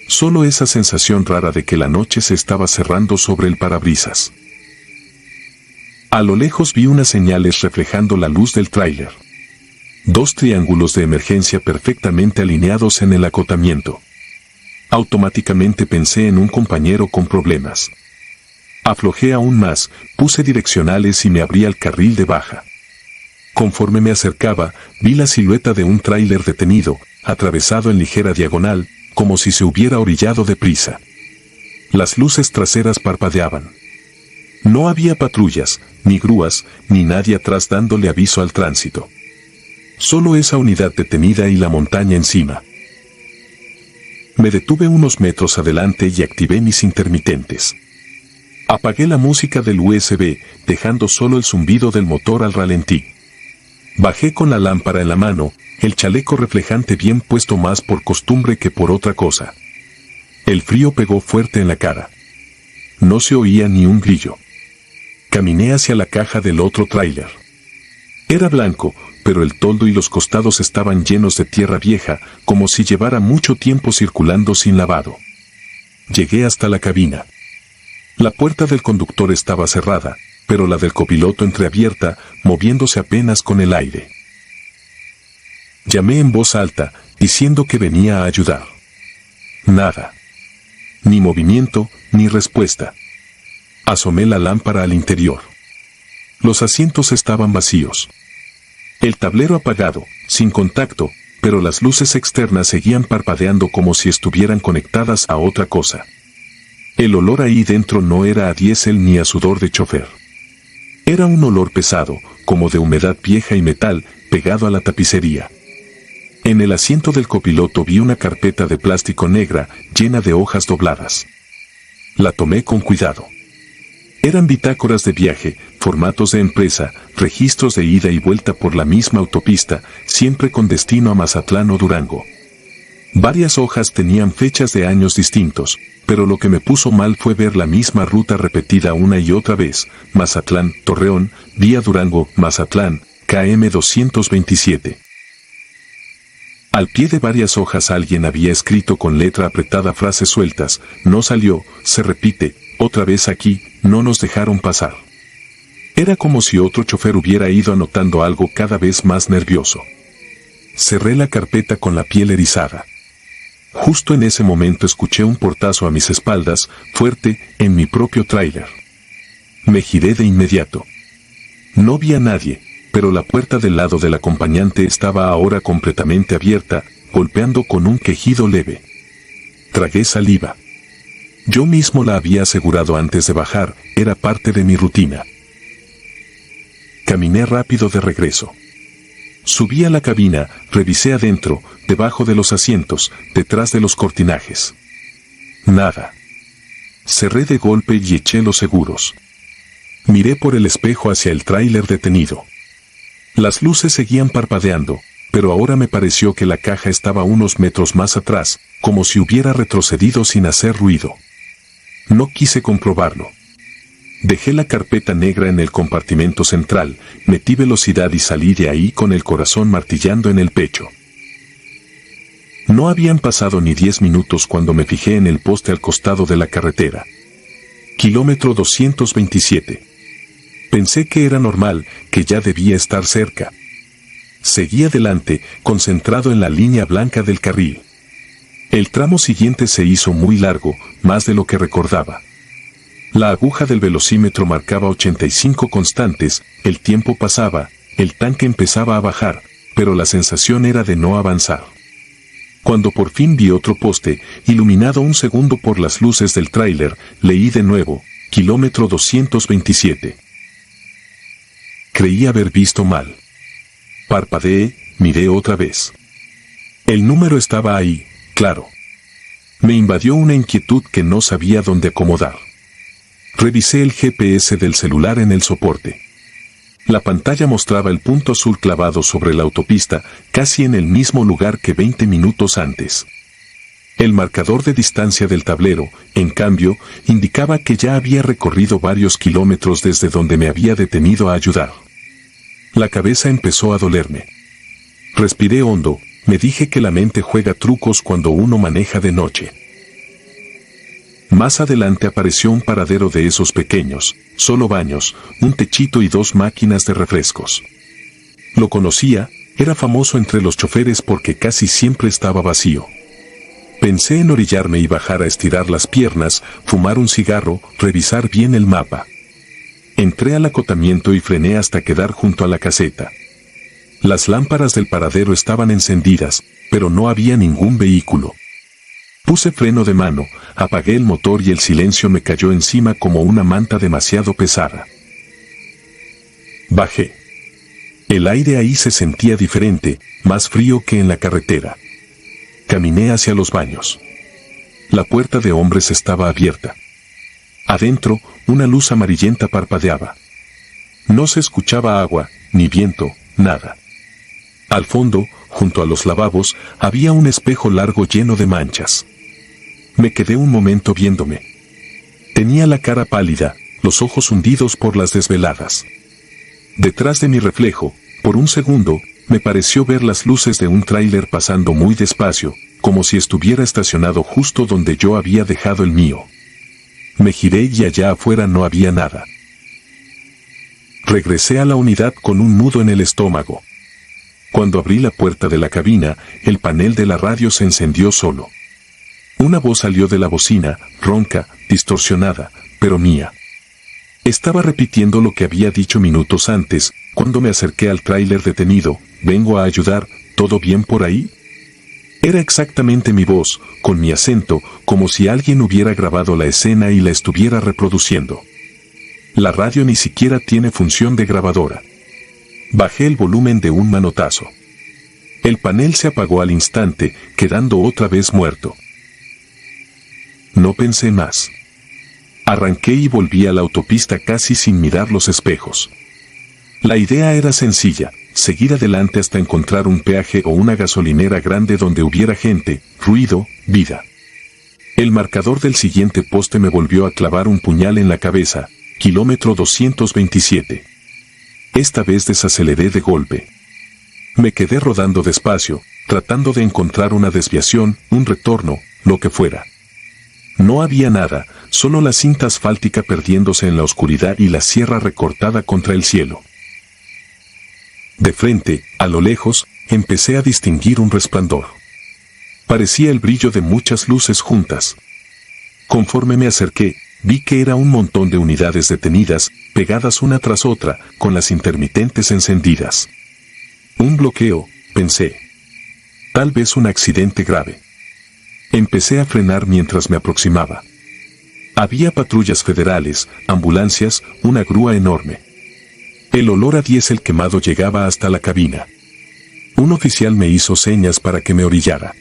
[SPEAKER 1] Solo esa sensación rara de que la noche se estaba cerrando sobre el parabrisas. A lo lejos vi unas señales reflejando la luz del tráiler. 2 triángulos de emergencia perfectamente alineados en el acotamiento. Automáticamente pensé en un compañero con problemas. Aflojé aún más, puse direccionales y me abrí al carril de baja. Conforme me acercaba, vi la silueta de un tráiler detenido, atravesado en ligera diagonal, como si se hubiera orillado deprisa. Las luces traseras parpadeaban. No había patrullas, ni grúas, ni nadie atrás dándole aviso al tránsito. Solo esa unidad detenida y la montaña encima. Me detuve unos metros adelante y activé mis intermitentes. Apagué la música del USB, dejando solo el zumbido del motor al ralentí. Bajé con la lámpara en la mano, el chaleco reflejante bien puesto más por costumbre que por otra cosa. El frío pegó fuerte en la cara. No se oía ni un grillo. Caminé hacia la caja del otro tráiler. Era blanco, pero el toldo y los costados estaban llenos de tierra vieja, como si llevara mucho tiempo circulando sin lavado. Llegué hasta la cabina. La puerta del conductor estaba cerrada, pero la del copiloto entreabierta, moviéndose apenas con el aire. Llamé en voz alta, diciendo que venía a ayudar. Nada. Ni movimiento, ni respuesta. Asomé la lámpara al interior. Los asientos estaban vacíos. El tablero apagado, sin contacto, pero las luces externas seguían parpadeando como si estuvieran conectadas a otra cosa. El olor ahí dentro no era a diésel ni a sudor de chofer. Era un olor pesado, como de humedad vieja y metal, pegado a la tapicería. En el asiento del copiloto vi una carpeta de plástico negra, llena de hojas dobladas. La tomé con cuidado. Eran bitácoras de viaje, formatos de empresa, registros de ida y vuelta por la misma autopista, siempre con destino a Mazatlán o Durango. Varias hojas tenían fechas de años distintos, pero lo que me puso mal fue ver la misma ruta repetida una y otra vez: Mazatlán, Torreón, vía Durango, Mazatlán, KM 227. Al pie de varias hojas alguien había escrito con letra apretada frases sueltas: no salió, se repite, otra vez aquí, no nos dejaron pasar. Era como si otro chofer hubiera ido anotando algo cada vez más nervioso. Cerré la carpeta con la piel erizada. Justo en ese momento escuché un portazo a mis espaldas, fuerte, en mi propio tráiler. Me giré de inmediato. No vi a nadie, pero la puerta del lado del acompañante estaba ahora completamente abierta, golpeando con un quejido leve. Tragué saliva. Yo mismo la había asegurado antes de bajar, era parte de mi rutina. Caminé rápido de regreso. Subí a la cabina, revisé adentro, debajo de los asientos, detrás de los cortinajes. Nada. Cerré de golpe y eché los seguros. Miré por el espejo hacia el tráiler detenido. Las luces seguían parpadeando, pero ahora me pareció que la caja estaba unos metros más atrás, como si hubiera retrocedido sin hacer ruido. No quise comprobarlo. Dejé la carpeta negra en el compartimento central, metí velocidad y salí de ahí con el corazón martillando en el pecho. No habían pasado ni 10 minutos cuando me fijé en el poste al costado de la carretera. Kilómetro 227. Pensé que era normal, que ya debía estar cerca. Seguí adelante, concentrado en la línea blanca del carril. El tramo siguiente se hizo muy largo, más de lo que recordaba. La aguja del velocímetro marcaba 85 constantes, el tiempo pasaba, el tanque empezaba a bajar, pero la sensación era de no avanzar. Cuando por fin vi otro poste, iluminado un segundo por las luces del tráiler, leí de nuevo, kilómetro 227. Creí haber visto mal. Parpadeé, miré otra vez. El número estaba ahí, claro. Me invadió una inquietud que no sabía dónde acomodar. Revisé el GPS del celular en el soporte. La pantalla mostraba el punto azul clavado sobre la autopista, casi en el mismo lugar que 20 minutos antes. El marcador de distancia del tablero, en cambio, indicaba que ya había recorrido varios kilómetros desde donde me había detenido a ayudar. La cabeza empezó a dolerme. Respiré hondo, me dije que la mente juega trucos cuando uno maneja de noche. Más adelante apareció un paradero de esos pequeños, solo baños, un techito y 2 máquinas de refrescos. Lo conocía, era famoso entre los choferes porque casi siempre estaba vacío. Pensé en orillarme y bajar a estirar las piernas, fumar un cigarro, revisar bien el mapa. Entré al acotamiento y frené hasta quedar junto a la caseta. Las lámparas del paradero estaban encendidas, pero no había ningún vehículo. Puse freno de mano, apagué el motor y el silencio me cayó encima como una manta demasiado pesada. Bajé. El aire ahí se sentía diferente, más frío que en la carretera. Caminé hacia los baños. La puerta de hombres estaba abierta. Adentro, una luz amarillenta parpadeaba. No se escuchaba agua, ni viento, nada. Al fondo, junto a los lavabos, había un espejo largo lleno de manchas. Me quedé un momento viéndome. Tenía la cara pálida, los ojos hundidos por las desveladas. Detrás de mi reflejo, por un segundo, me pareció ver las luces de un tráiler pasando muy despacio, como si estuviera estacionado justo donde yo había dejado el mío. Me giré y allá afuera no había nada. Regresé a la unidad con un nudo en el estómago. Cuando abrí la puerta de la cabina, el panel de la radio se encendió solo. Una voz salió de la bocina, ronca, distorsionada, pero mía. Estaba repitiendo lo que había dicho minutos antes, cuando me acerqué al tráiler detenido: vengo a ayudar, ¿todo bien por ahí? Era exactamente mi voz, con mi acento, como si alguien hubiera grabado la escena y la estuviera reproduciendo. La radio ni siquiera tiene función de grabadora. Bajé el volumen de un manotazo. El panel se apagó al instante, quedando otra vez muerto. No pensé más. Arranqué y volví a la autopista casi sin mirar los espejos. La idea era sencilla, seguir adelante hasta encontrar un peaje o una gasolinera grande donde hubiera gente, ruido, vida. El marcador del siguiente poste me volvió a clavar un puñal en la cabeza, kilómetro 227. Esta vez desaceleré de golpe. Me quedé rodando despacio, tratando de encontrar una desviación, un retorno, lo que fuera. No había nada, solo la cinta asfáltica perdiéndose en la oscuridad y la sierra recortada contra el cielo. De frente, a lo lejos, empecé a distinguir un resplandor. Parecía el brillo de muchas luces juntas. Conforme me acerqué, vi que era un montón de unidades detenidas, pegadas una tras otra, con las intermitentes encendidas. Un bloqueo, pensé. Tal vez un accidente grave. Empecé a frenar mientras me aproximaba. Había patrullas federales, ambulancias, una grúa enorme. El olor a diésel quemado llegaba hasta la cabina. Un oficial me hizo señas para que me orillara.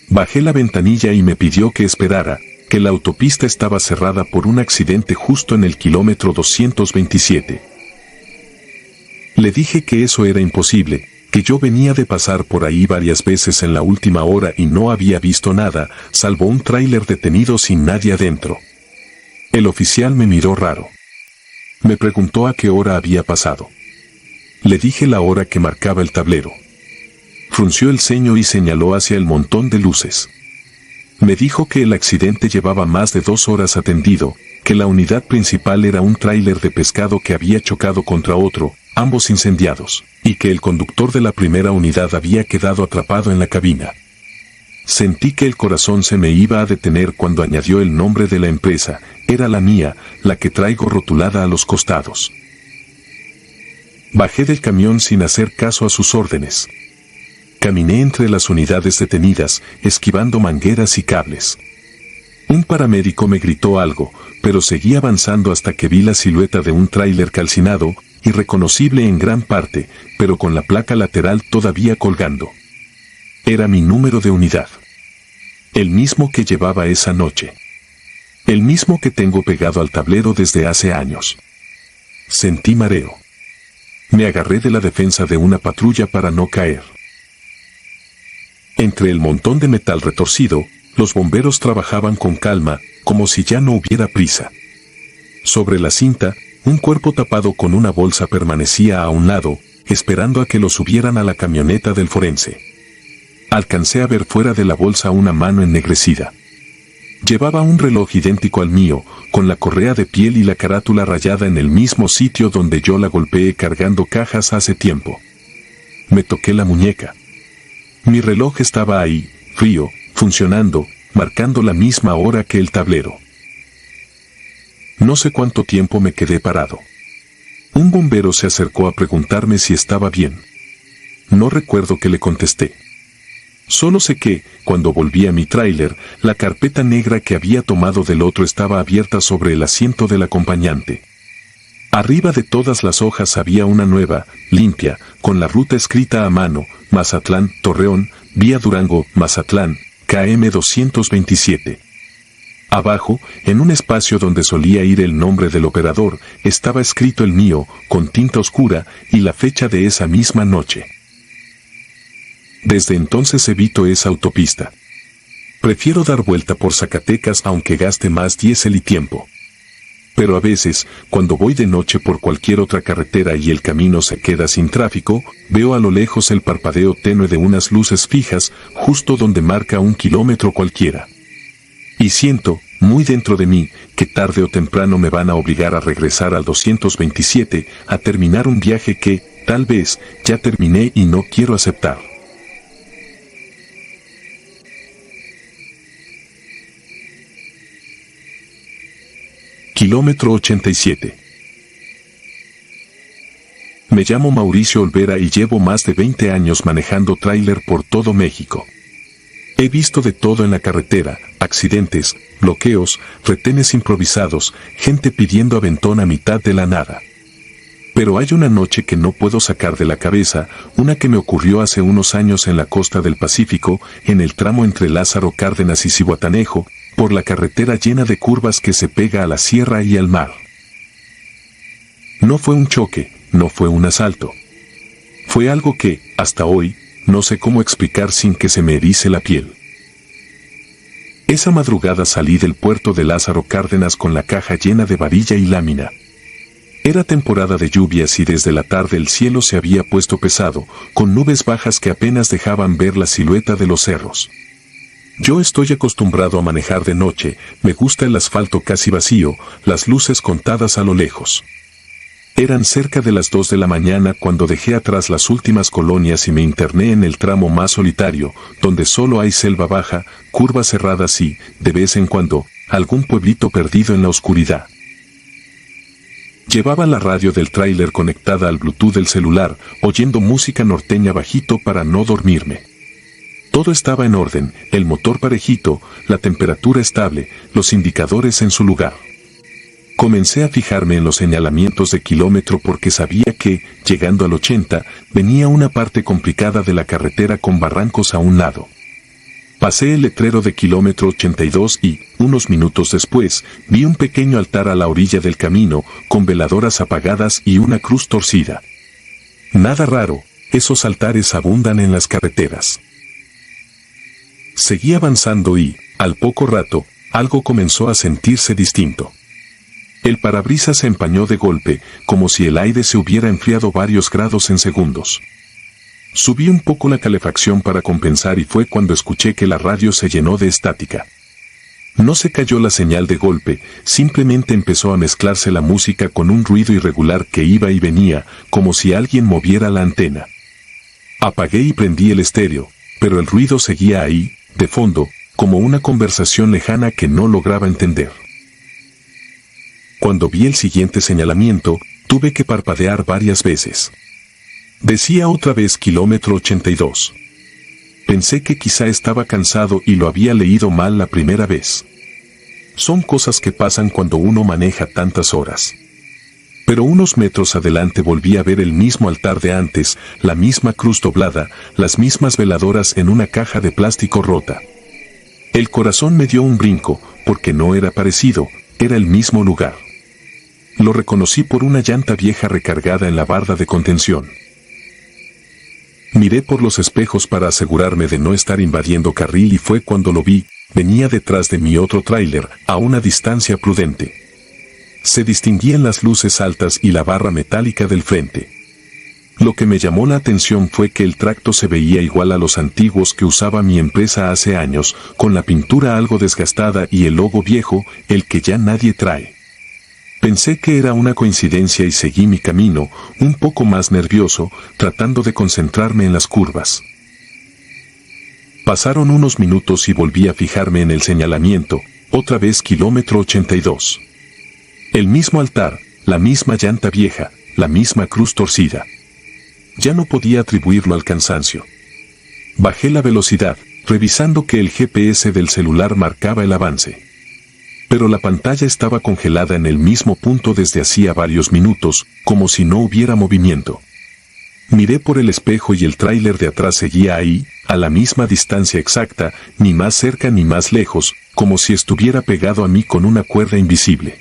[SPEAKER 1] Bajé la ventanilla y me pidió que esperara, que la autopista estaba cerrada por un accidente justo en el kilómetro 227. Le dije que eso era imposible, que yo venía de pasar por ahí varias veces en la última hora y no había visto nada, salvo un tráiler detenido sin nadie adentro. El oficial me miró raro. Me preguntó a qué hora había pasado. Le dije la hora que marcaba el tablero. Frunció el ceño y señaló hacia el montón de luces. Me dijo que el accidente llevaba más de 2 horas atendido, que la unidad principal era un tráiler de pescado que había chocado contra otro, ambos incendiados, y que el conductor de la primera unidad había quedado atrapado en la cabina. Sentí que el corazón se me iba a detener cuando añadió el nombre de la empresa, era la mía, la que traigo rotulada a los costados. Bajé del camión sin hacer caso a sus órdenes. Caminé entre las unidades detenidas, esquivando mangueras y cables. Un paramédico me gritó algo, pero seguí avanzando hasta que vi la silueta de un tráiler calcinado, irreconocible en gran parte, pero con la placa lateral todavía colgando. Era mi número de unidad. El mismo que llevaba esa noche. El mismo que tengo pegado al tablero desde hace años. Sentí mareo. Me agarré de la defensa de una patrulla para no caer. Entre el montón de metal retorcido, los bomberos trabajaban con calma, como si ya no hubiera prisa. Sobre la cinta, un cuerpo tapado con una bolsa permanecía a un lado, esperando a que lo subieran a la camioneta del forense. Alcancé a ver fuera de la bolsa una mano ennegrecida. Llevaba un reloj idéntico al mío, con la correa de piel y la carátula rayada en el mismo sitio donde yo la golpeé cargando cajas hace tiempo. Me toqué la muñeca. Mi reloj estaba ahí, frío, funcionando, marcando la misma hora que el tablero. No sé cuánto tiempo me quedé parado. Un bombero se acercó a preguntarme si estaba bien. No recuerdo que le contesté. Solo sé que, cuando volví a mi tráiler, la carpeta negra que había tomado del otro estaba abierta sobre el asiento del acompañante. Arriba de todas las hojas había una nueva, limpia, con la ruta escrita a mano, Mazatlán, Torreón, vía Durango, Mazatlán, KM 227. Abajo, en un espacio donde solía ir el nombre del operador, estaba escrito el mío, con tinta oscura, y la fecha de esa misma noche. Desde entonces evito esa autopista. Prefiero dar vuelta por Zacatecas aunque gaste más diésel y tiempo. Pero a veces, cuando voy de noche por cualquier otra carretera y el camino se queda sin tráfico, veo a lo lejos el parpadeo tenue de unas luces fijas, justo donde marca un kilómetro cualquiera. Y siento, muy dentro de mí, que tarde o temprano me van a obligar a regresar al 227, a terminar un viaje que, tal vez, ya terminé y no quiero aceptar. Kilómetro 87. Me llamo Mauricio Olvera y llevo más de 20 años manejando tráiler por todo México. He visto de todo en la carretera, accidentes, bloqueos, retenes improvisados, gente pidiendo aventón a mitad de la nada. Pero hay una noche que no puedo sacar de la cabeza, una que me ocurrió hace unos años en la costa del Pacífico, en el tramo entre Lázaro Cárdenas y Zihuatanejo, por la carretera llena de curvas que se pega a la sierra y al mar. No fue un choque, no fue un asalto. Fue algo que, hasta hoy, no sé cómo explicar sin que se me erice la piel. Esa madrugada salí del puerto de Lázaro Cárdenas con la caja llena de varilla y lámina. Era temporada de lluvias y desde la tarde el cielo se había puesto pesado, con nubes bajas que apenas dejaban ver la silueta de los cerros. Yo estoy acostumbrado a manejar de noche, me gusta el asfalto casi vacío, las luces contadas a lo lejos. Eran cerca de las 2 de la mañana cuando dejé atrás las últimas colonias y me interné en el tramo más solitario, donde solo hay selva baja, curvas cerradas y, de vez en cuando, algún pueblito perdido en la oscuridad. Llevaba la radio del tráiler conectada al Bluetooth del celular, oyendo música norteña bajito para no dormirme. Todo estaba en orden, el motor parejito, la temperatura estable, los indicadores en su lugar. Comencé a fijarme en los señalamientos de kilómetro porque sabía que, llegando al 80, venía una parte complicada de la carretera con barrancos a un lado. Pasé el letrero de kilómetro 82 y, unos minutos después, vi un pequeño altar a la orilla del camino, con veladoras apagadas y una cruz torcida. Nada raro, esos altares abundan en las carreteras. Seguí avanzando y, al poco rato, algo comenzó a sentirse distinto. El parabrisas se empañó de golpe, como si el aire se hubiera enfriado varios grados en segundos. Subí un poco la calefacción para compensar y fue cuando escuché que la radio se llenó de estática. No se cayó la señal de golpe, simplemente empezó a mezclarse la música con un ruido irregular que iba y venía, como si alguien moviera la antena. Apagué y prendí el estéreo, pero el ruido seguía ahí, de fondo, como una conversación lejana que no lograba entender. Cuando vi el siguiente señalamiento, tuve que parpadear varias veces. Decía otra vez kilómetro 82. Pensé que quizá estaba cansado y lo había leído mal la primera vez. Son cosas que pasan cuando uno maneja tantas horas. Pero unos metros adelante volví a ver el mismo altar de antes, la misma cruz doblada, las mismas veladoras en una caja de plástico rota. El corazón me dio un brinco, porque no era parecido, era el mismo lugar. Lo reconocí por una llanta vieja recargada en la barda de contención. Miré por los espejos para asegurarme de no estar invadiendo carril y fue cuando lo vi, venía detrás de mi otro tráiler, a una distancia prudente. Se distinguían las luces altas y la barra metálica del frente. Lo que me llamó la atención fue que el tracto se veía igual a los antiguos que usaba mi empresa hace años, con la pintura algo desgastada y el logo viejo, el que ya nadie trae. Pensé que era una coincidencia y seguí mi camino, un poco más nervioso, tratando de concentrarme en las curvas. Pasaron unos minutos y volví a fijarme en el señalamiento, otra vez kilómetro 82. El mismo altar, la misma llanta vieja, la misma cruz torcida. Ya no podía atribuirlo al cansancio. Bajé la velocidad, revisando que el GPS del celular marcaba el avance. Pero la pantalla estaba congelada en el mismo punto desde hacía varios minutos, como si no hubiera movimiento. Miré por el espejo y el tráiler de atrás seguía ahí, a la misma distancia exacta, ni más cerca ni más lejos, como si estuviera pegado a mí con una cuerda invisible.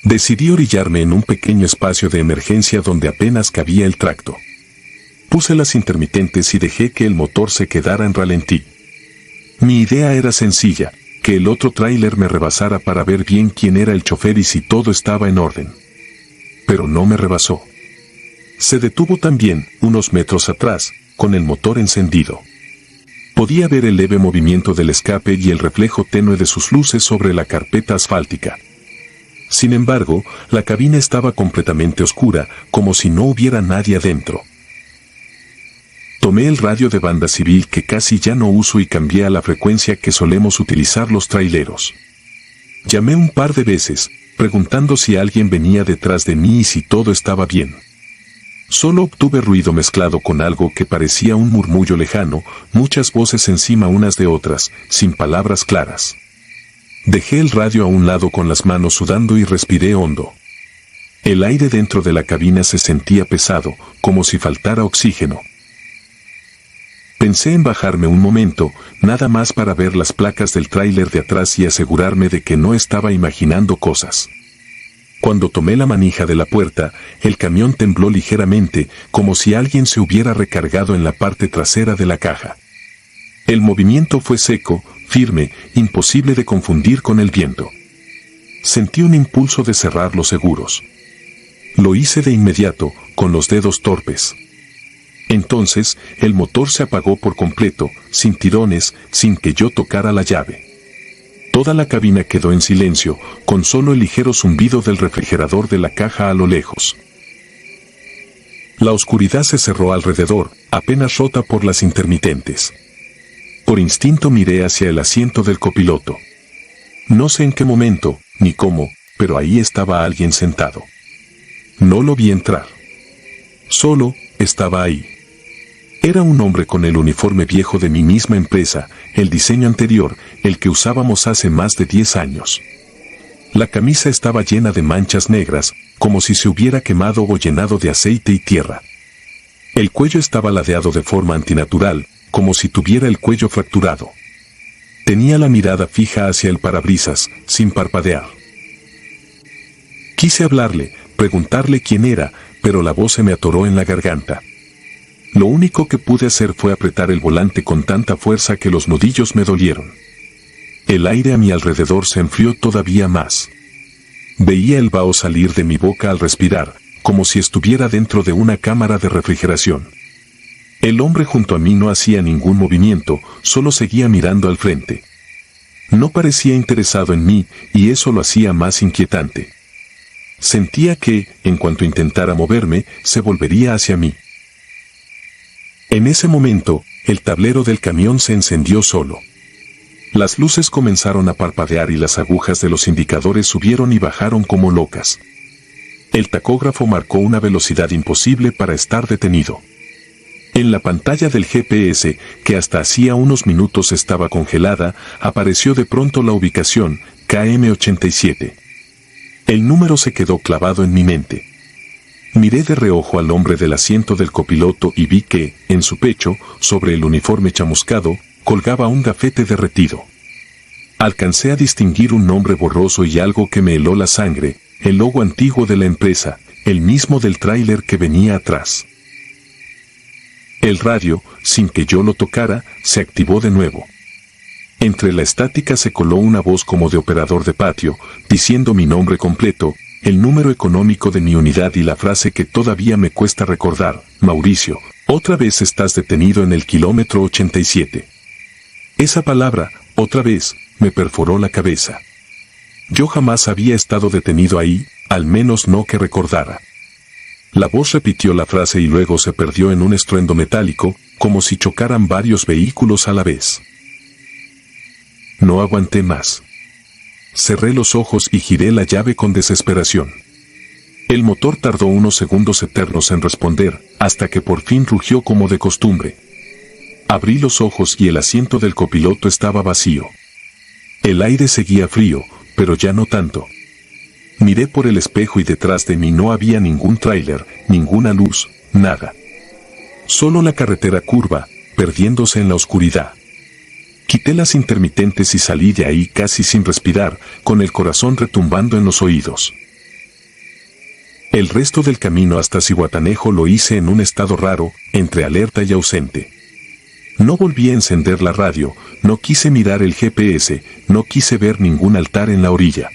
[SPEAKER 1] Decidí orillarme en un pequeño espacio de emergencia donde apenas cabía el tracto. Puse las intermitentes y dejé que el motor se quedara en ralentí. Mi idea era sencilla, que el otro tráiler me rebasara para ver bien quién era el chofer y si todo estaba en orden. Pero no me rebasó. Se detuvo también, unos metros atrás, con el motor encendido. Podía ver el leve movimiento del escape y el reflejo tenue de sus luces sobre la carpeta asfáltica. Sin embargo, la cabina estaba completamente oscura, como si no hubiera nadie adentro. Tomé el radio de banda civil que casi ya no uso y cambié a la frecuencia que solemos utilizar los traileros. Llamé un par de veces, preguntando si alguien venía detrás de mí y si todo estaba bien. Solo obtuve ruido mezclado con algo que parecía un murmullo lejano, muchas voces encima unas de otras, sin palabras claras. Dejé el radio a un lado con las manos sudando y respiré hondo. El aire dentro de la cabina se sentía pesado, como si faltara oxígeno. Pensé en bajarme un momento, nada más para ver las placas del tráiler de atrás y asegurarme de que no estaba imaginando cosas. Cuando tomé la manija de la puerta, el camión tembló ligeramente, como si alguien se hubiera recargado en la parte trasera de la caja. El movimiento fue seco, firme, imposible de confundir con el viento. Sentí un impulso de cerrar los seguros. Lo hice de inmediato, con los dedos torpes. Entonces, el motor se apagó por completo, sin tirones, sin que yo tocara la llave. Toda la cabina quedó en silencio, con solo el ligero zumbido del refrigerador de la caja a lo lejos. La oscuridad se cerró alrededor, apenas rota por las intermitentes. Por instinto miré hacia el asiento del copiloto. No sé en qué momento, ni cómo, pero ahí estaba alguien sentado. No lo vi entrar. Solo estaba ahí. Era un hombre con el uniforme viejo de mi misma empresa, el diseño anterior, el que usábamos hace más de 10 años. La camisa estaba llena de manchas negras, como si se hubiera quemado o llenado de aceite y tierra. El cuello estaba ladeado de forma antinatural, como si tuviera el cuello fracturado. Tenía la mirada fija hacia el parabrisas, sin parpadear. Quise hablarle, preguntarle quién era, pero la voz se me atoró en la garganta. Lo único que pude hacer fue apretar el volante con tanta fuerza que los nudillos me dolieron. El aire a mi alrededor se enfrió todavía más. Veía el vaho salir de mi boca al respirar, como si estuviera dentro de una cámara de refrigeración. El hombre junto a mí no hacía ningún movimiento, solo seguía mirando al frente. No parecía interesado en mí, y eso lo hacía más inquietante. Sentía que, en cuanto intentara moverme, se volvería hacia mí. En ese momento, el tablero del camión se encendió solo. Las luces comenzaron a parpadear y las agujas de los indicadores subieron y bajaron como locas. El tacógrafo marcó una velocidad imposible para estar detenido. En la pantalla del GPS, que hasta hacía unos minutos estaba congelada, apareció de pronto la ubicación, KM87. El número se quedó clavado en mi mente. Miré de reojo al hombre del asiento del copiloto y vi que, en su pecho, sobre el uniforme chamuscado, colgaba un gafete derretido. Alcancé a distinguir un nombre borroso y algo que me heló la sangre, el logo antiguo de la empresa, el mismo del tráiler que venía atrás. El radio, sin que yo lo tocara, se activó de nuevo. Entre la estática se coló una voz como de operador de patio, diciendo mi nombre completo, el número económico de mi unidad y la frase que todavía me cuesta recordar: Mauricio, otra vez estás detenido en el kilómetro 87. Esa palabra, otra vez, me perforó la cabeza. Yo jamás había estado detenido ahí, al menos no que recordara. La voz repitió la frase y luego se perdió en un estruendo metálico, como si chocaran varios vehículos a la vez. No aguanté más. Cerré los ojos y giré la llave con desesperación. El motor tardó unos segundos eternos en responder, hasta que por fin rugió como de costumbre. Abrí los ojos y el asiento del copiloto estaba vacío. El aire seguía frío, pero ya no tanto. Miré por el espejo y detrás de mí no había ningún tráiler, ninguna luz, nada. Solo la carretera curva, perdiéndose en la oscuridad. Quité las intermitentes y salí de ahí casi sin respirar, con el corazón retumbando en los oídos. El resto del camino hasta Zihuatanejo lo hice en un estado raro, entre alerta y ausente. No volví a encender la radio, no quise mirar el GPS, no quise ver ningún altar en la orilla.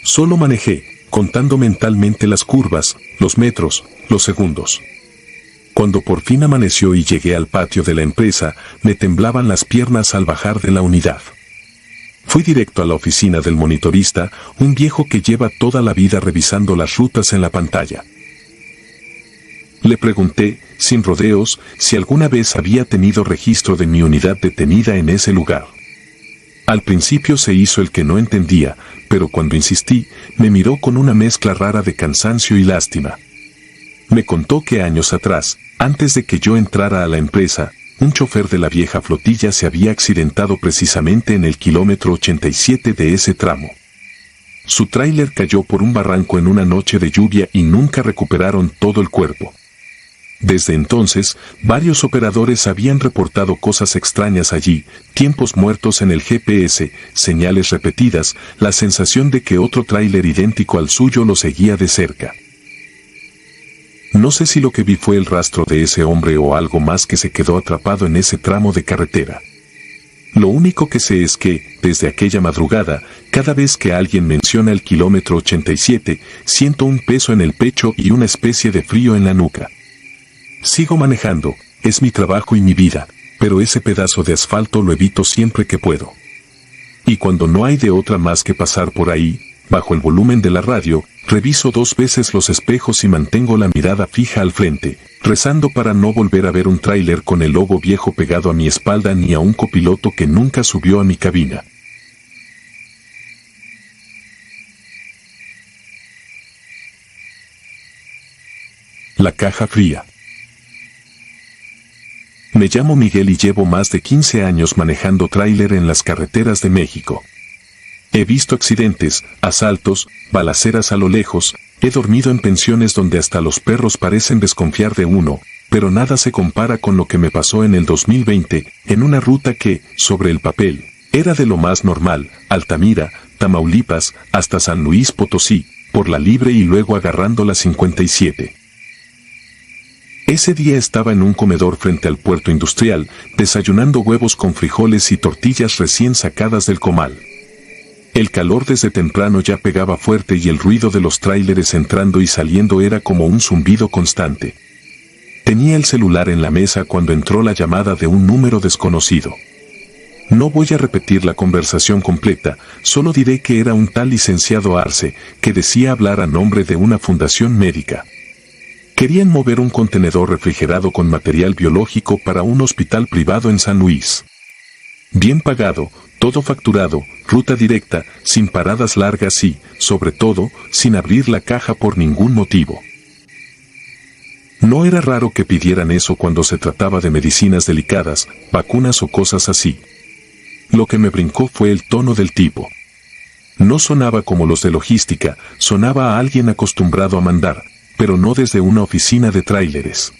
[SPEAKER 1] Solo manejé, contando mentalmente las curvas, los metros, los segundos. Cuando por fin amaneció y llegué al patio de la empresa, me temblaban las piernas al bajar de la unidad. Fui directo a la oficina del monitorista, un viejo que lleva toda la vida revisando las rutas en la pantalla. Le pregunté, sin rodeos, si alguna vez había tenido registro de mi unidad detenida en ese lugar. Al principio se hizo el que no entendía, pero cuando insistí, me miró con una mezcla rara de cansancio y lástima. Me contó que años atrás, antes de que yo entrara a la empresa, un chofer de la vieja flotilla se había accidentado precisamente en el kilómetro 87 de ese tramo. Su tráiler cayó por un barranco en una noche de lluvia y nunca recuperaron todo el cuerpo. Desde entonces, varios operadores habían reportado cosas extrañas allí, tiempos muertos en el GPS, señales repetidas, la sensación de que otro tráiler idéntico al suyo lo seguía de cerca. No sé si lo que vi fue el rastro de ese hombre o algo más que se quedó atrapado en ese tramo de carretera. Lo único que sé es que, desde aquella madrugada, cada vez que alguien menciona el kilómetro 87, siento un peso en el pecho y una especie de frío en la nuca. Sigo manejando, es mi trabajo y mi vida, pero ese pedazo de asfalto lo evito siempre que puedo. Y cuando no hay de otra más que pasar por ahí, bajo el volumen de la radio, reviso 2 veces los espejos y mantengo la mirada fija al frente, rezando para no volver a ver un tráiler con el logo viejo pegado a mi espalda ni a un copiloto que nunca subió a mi cabina. La caja fría. Me llamo Miguel y llevo más de 15 años manejando tráiler en las carreteras de México. He visto accidentes, asaltos, balaceras a lo lejos, he dormido en pensiones donde hasta los perros parecen desconfiar de uno, pero nada se compara con lo que me pasó en el 2020, en una ruta que, sobre el papel, era de lo más normal, Altamira, Tamaulipas, hasta San Luis Potosí, por la Libre y luego agarrando la 57. Ese día estaba en un comedor frente al puerto industrial, desayunando huevos con frijoles y tortillas recién sacadas del comal. El calor desde temprano ya pegaba fuerte y el ruido de los tráileres entrando y saliendo era como un zumbido constante. Tenía el celular en la mesa cuando entró la llamada de un número desconocido. No voy a repetir la conversación completa, solo diré que era un tal licenciado Arce, que decía hablar a nombre de una fundación médica. Querían mover un contenedor refrigerado con material biológico para un hospital privado en San Luis. Bien pagado, todo facturado, ruta directa, sin paradas largas y, sobre todo, sin abrir la caja por ningún motivo. No era raro que pidieran eso cuando se trataba de medicinas delicadas, vacunas o cosas así. Lo que me brincó fue el tono del tipo. No sonaba como los de logística, sonaba a alguien acostumbrado a mandar, pero no desde una oficina de tráileres.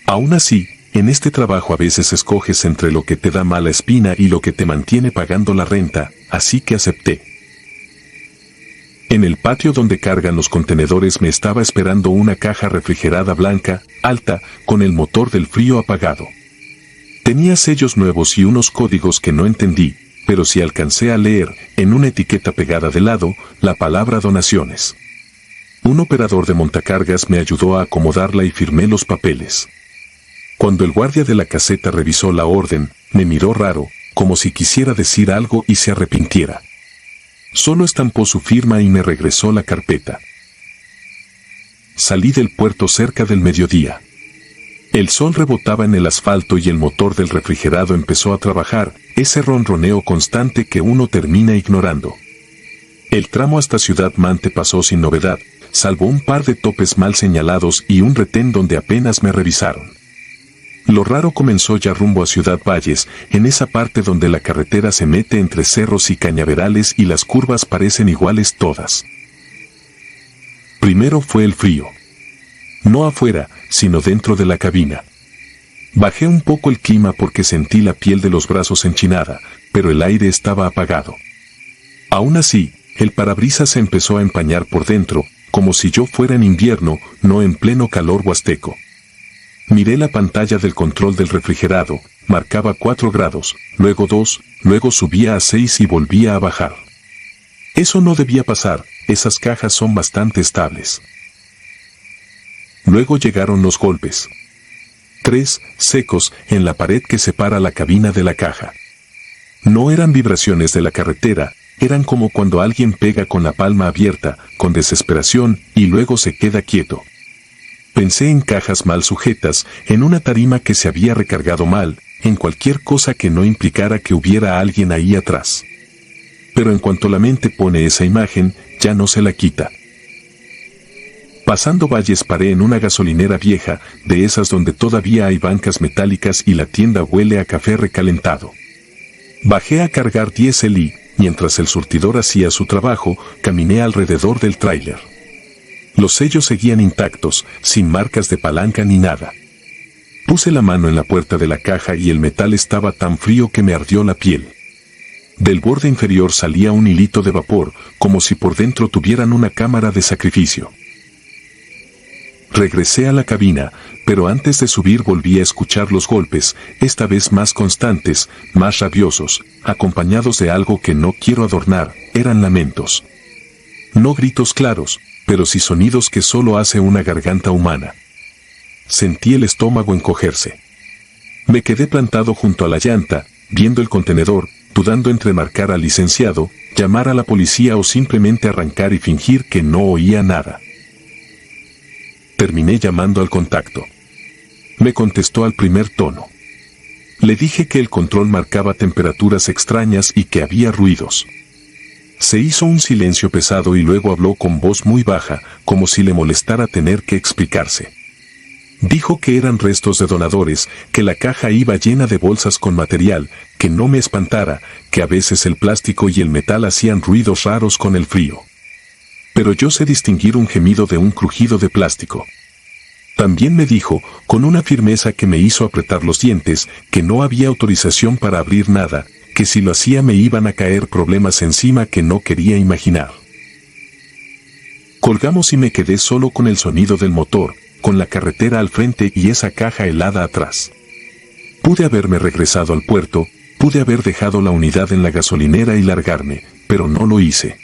[SPEAKER 1] Aún así, en este trabajo a veces escoges entre lo que te da mala espina y lo que te mantiene pagando la renta, así que acepté. En el patio donde cargan los contenedores me estaba esperando una caja refrigerada blanca, alta, con el motor del frío apagado. Tenía sellos nuevos y unos códigos que no entendí, pero sí alcancé a leer, en una etiqueta pegada de lado, la palabra donaciones. Un operador de montacargas me ayudó a acomodarla y firmé los papeles. Cuando el guardia de la caseta revisó la orden, me miró raro, como si quisiera decir algo y se arrepintiera. Solo estampó su firma y me regresó la carpeta. Salí del puerto cerca del mediodía. El sol rebotaba en el asfalto y el motor del refrigerado empezó a trabajar, ese ronroneo constante que uno termina ignorando. El tramo hasta Ciudad Mante pasó sin novedad, salvo un par de topes mal señalados y un retén donde apenas me revisaron. Lo raro comenzó ya rumbo a Ciudad Valles, en esa parte donde la carretera se mete entre cerros y cañaverales y las curvas parecen iguales todas. Primero fue el frío. No afuera, sino dentro de la cabina. Bajé un poco el clima porque sentí la piel de los brazos enchinada, pero el aire estaba apagado. Aún así, el parabrisas se empezó a empañar por dentro, como si yo fuera en invierno, no en pleno calor huasteco. Miré la pantalla del control del refrigerado, marcaba 4 grados, luego 2, luego subía a 6 y volvía a bajar. Eso no debía pasar, esas cajas son bastante estables. Luego llegaron los golpes. 3, secos, en la pared que separa la cabina de la caja. No eran vibraciones de la carretera, eran como cuando alguien pega con la palma abierta, con desesperación, y luego se queda quieto. Pensé en cajas mal sujetas, en una tarima que se había recargado mal, en cualquier cosa que no implicara que hubiera alguien ahí atrás. Pero en cuanto la mente pone esa imagen, ya no se la quita. Pasando Valles paré en una gasolinera vieja, de esas donde todavía hay bancas metálicas y la tienda huele a café recalentado. Bajé a cargar diésel y, mientras el surtidor hacía su trabajo, caminé alrededor del tráiler. Los sellos seguían intactos, sin marcas de palanca ni nada. Puse la mano en la puerta de la caja y el metal estaba tan frío que me ardió la piel. Del borde inferior salía un hilito de vapor, como si por dentro tuvieran una cámara de sacrificio. Regresé a la cabina, pero antes de subir volví a escuchar los golpes, esta vez más constantes, más rabiosos, acompañados de algo que no quiero adornar, eran lamentos. No gritos claros, pero sí sonidos que solo hace una garganta humana. Sentí el estómago encogerse. Me quedé plantado junto a la llanta, viendo el contenedor, dudando entre marcar al licenciado, llamar a la policía o simplemente arrancar y fingir que no oía nada. Terminé llamando al contacto. Me contestó al primer tono. Le dije que el control marcaba temperaturas extrañas y que había ruidos. Se hizo un silencio pesado y luego habló con voz muy baja, como si le molestara tener que explicarse. Dijo que eran restos de donadores, que la caja iba llena de bolsas con material, que no me espantara, que a veces el plástico y el metal hacían ruidos raros con el frío. Pero yo sé distinguir un gemido de un crujido de plástico. También me dijo, con una firmeza que me hizo apretar los dientes, que no había autorización para abrir nada, que si lo hacía me iban a caer problemas encima que no quería imaginar. Colgamos y me quedé solo con el sonido del motor, con la carretera al frente y esa caja helada atrás. Pude haberme regresado al puerto, pude haber dejado la unidad en la gasolinera y largarme, pero no lo hice.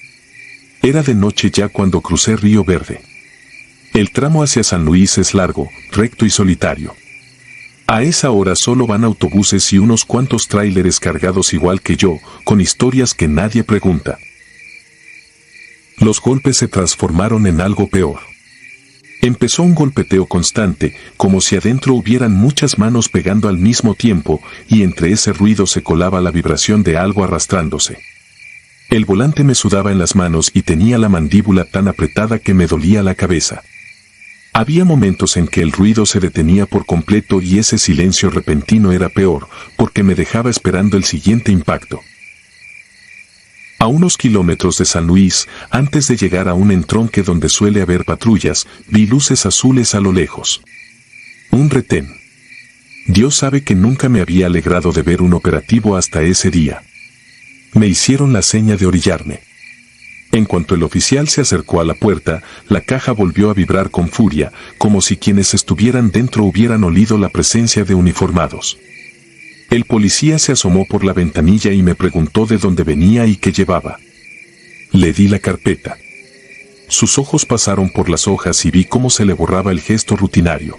[SPEAKER 1] Era de noche ya cuando crucé Río Verde. El tramo hacia San Luis es largo, recto y solitario. A esa hora solo van autobuses y unos cuantos tráileres cargados igual que yo, con historias que nadie pregunta. Los golpes se transformaron en algo peor. Empezó un golpeteo constante, como si adentro hubieran muchas manos pegando al mismo tiempo, y entre ese ruido se colaba la vibración de algo arrastrándose. El volante me sudaba en las manos y tenía la mandíbula tan apretada que me dolía la cabeza. Había momentos en que el ruido se detenía por completo y ese silencio repentino era peor, porque me dejaba esperando el siguiente impacto. A unos kilómetros de San Luis, antes de llegar a un entronque donde suele haber patrullas, vi luces azules a lo lejos. Un retén. Dios sabe que nunca me había alegrado de ver un operativo hasta ese día. Me hicieron la seña de orillarme. En cuanto el oficial se acercó a la puerta, la caja volvió a vibrar con furia, como si quienes estuvieran dentro hubieran olido la presencia de uniformados. El policía se asomó por la ventanilla y me preguntó de dónde venía y qué llevaba. Le di la carpeta. Sus ojos pasaron por las hojas y vi cómo se le borraba el gesto rutinario.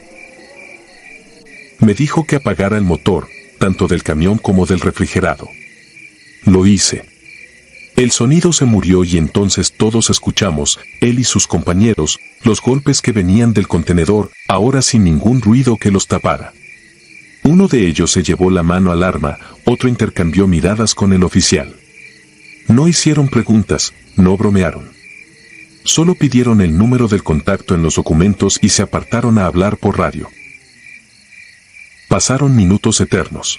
[SPEAKER 1] Me dijo que apagara el motor, tanto del camión como del refrigerado. Lo hice. El sonido se murió y entonces todos escuchamos, él y sus compañeros, los golpes que venían del contenedor, ahora sin ningún ruido que los tapara. Uno de ellos se llevó la mano al arma, otro intercambió miradas con el oficial. No hicieron preguntas, no bromearon. Solo pidieron el número del contacto en los documentos y se apartaron a hablar por radio. Pasaron minutos eternos.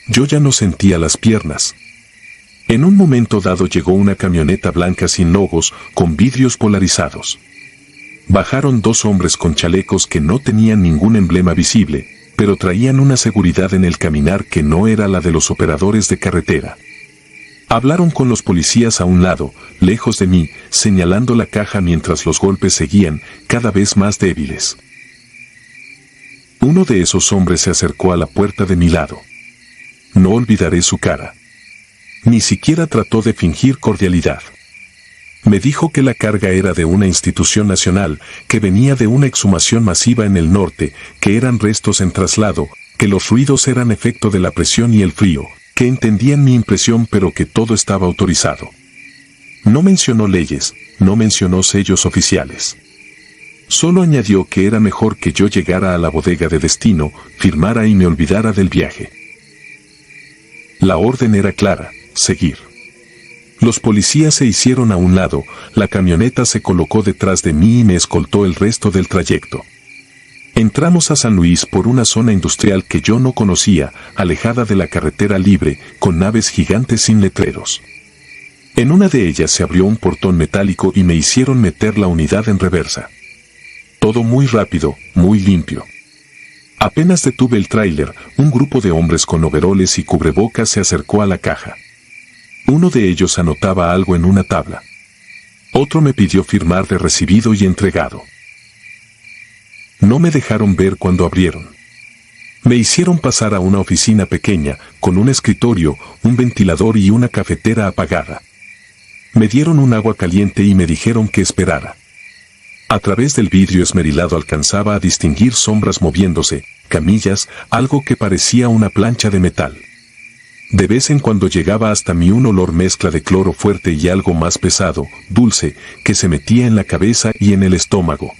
[SPEAKER 1] Yo ya no sentía las piernas. En un momento dado llegó una camioneta blanca sin logos, con vidrios polarizados. Bajaron dos hombres con chalecos que no tenían ningún emblema visible, pero traían una seguridad en el caminar que no era la de los operadores de carretera. Hablaron con los policías a un lado, lejos de mí, señalando la caja mientras los golpes seguían, cada vez más débiles. Uno de esos hombres se acercó a la puerta de mi lado. No olvidaré su cara. Ni siquiera trató de fingir cordialidad. Me dijo que la carga era de una institución nacional, que venía de una exhumación masiva en el norte, que eran restos en traslado, que los ruidos eran efecto de la presión y el frío, que entendían mi impresión pero que todo estaba autorizado. No mencionó leyes, no mencionó sellos oficiales. Solo añadió que era mejor que yo llegara a la bodega de destino, firmara y me olvidara del viaje. La orden era clara: seguir. Los policías se hicieron a un lado, la camioneta se colocó detrás de mí y me escoltó el resto del trayecto. Entramos a San Luis por una zona industrial que yo no conocía, alejada de la carretera libre, con naves gigantes sin letreros. En una de ellas se abrió un portón metálico y me hicieron meter la unidad en reversa. Todo muy rápido, muy limpio. Apenas detuve el tráiler, un grupo de hombres con overoles y cubrebocas se acercó a la caja. Uno de ellos anotaba algo en una tabla. Otro me pidió firmar de recibido y entregado. No me dejaron ver cuando abrieron. Me hicieron pasar a una oficina pequeña, con un escritorio, un ventilador y una cafetera apagada. Me dieron un agua caliente y me dijeron que esperara. A través del vidrio esmerilado alcanzaba a distinguir sombras moviéndose, camillas, algo que parecía una plancha de metal. De vez en cuando llegaba hasta mí un olor mezcla de cloro fuerte y algo más pesado, dulce, que se metía en la cabeza y en el estómago.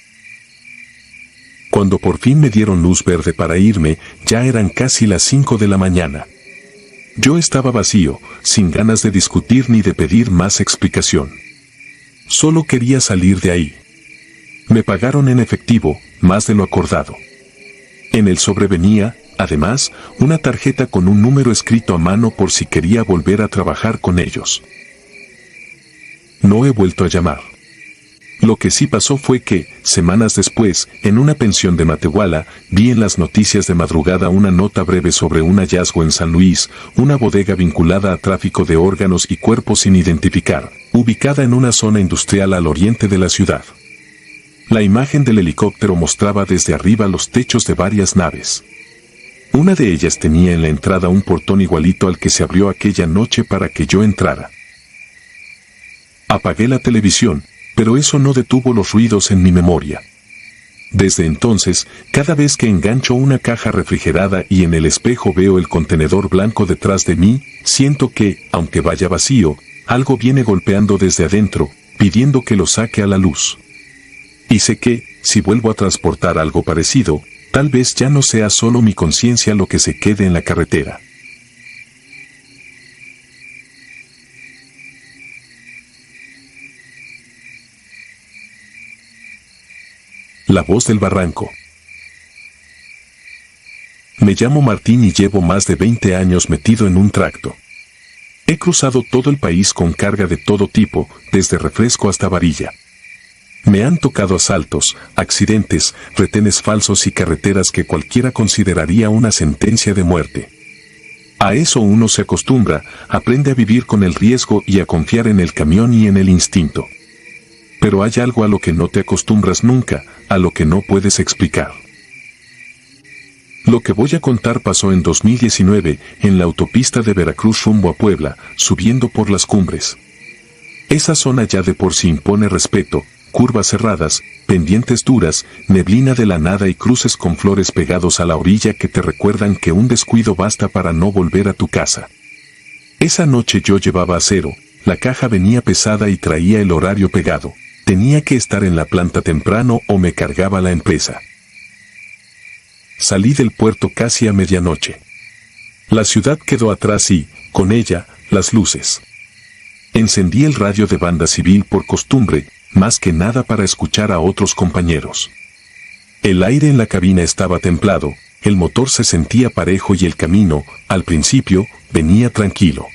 [SPEAKER 1] Cuando por fin me dieron luz verde para irme, ya eran casi las 5 de la mañana. Yo estaba vacío, sin ganas de discutir ni de pedir más explicación. Solo quería salir de ahí. Me pagaron en efectivo, más de lo acordado. En el sobre venía, además, una tarjeta con un número escrito a mano por si quería volver a trabajar con ellos. No he vuelto a llamar. Lo que sí pasó fue que, semanas después, en una pensión de Matehuala, vi en las noticias de madrugada una nota breve sobre un hallazgo en San Luis, una bodega vinculada a tráfico de órganos y cuerpos sin identificar, ubicada en una zona industrial al oriente de la ciudad. La imagen del helicóptero mostraba desde arriba los techos de varias naves. Una de ellas tenía en la entrada un portón igualito al que se abrió aquella noche para que yo entrara. Apagué la televisión, pero eso no detuvo los ruidos en mi memoria. Desde entonces, cada vez que engancho una caja refrigerada y en el espejo veo el contenedor blanco detrás de mí, siento que, aunque vaya vacío, algo viene golpeando desde adentro, pidiendo que lo saque a la luz. Y sé que, si vuelvo a transportar algo parecido, tal vez ya no sea solo mi conciencia lo que se quede en la carretera. La voz del barranco. Me llamo Martín y llevo más de 20 años metido en un tracto. He cruzado todo el país con carga de todo tipo, desde refresco hasta varilla. Me han tocado asaltos, accidentes, retenes falsos y carreteras que cualquiera consideraría una sentencia de muerte. A eso uno se acostumbra, aprende a vivir con el riesgo y a confiar en el camión y en el instinto. Pero hay algo a lo que no te acostumbras nunca, a lo que no puedes explicar. Lo que voy a contar pasó en 2019, en la autopista de Veracruz rumbo a Puebla, subiendo por las cumbres. Esa zona ya de por sí impone respeto, curvas cerradas, pendientes duras, neblina de la nada y cruces con flores pegados a la orilla que te recuerdan que un descuido basta para no volver a tu casa. Esa noche yo llevaba acero, la caja venía pesada y traía el horario pegado. Tenía que estar en la planta temprano o me cargaba la empresa. Salí del puerto casi a medianoche. La ciudad quedó atrás y, con ella, las luces. Encendí el radio de banda civil por costumbre, más que nada para escuchar a otros compañeros. El aire en la cabina estaba templado, el motor se sentía parejo y el camino, al principio, venía tranquilo.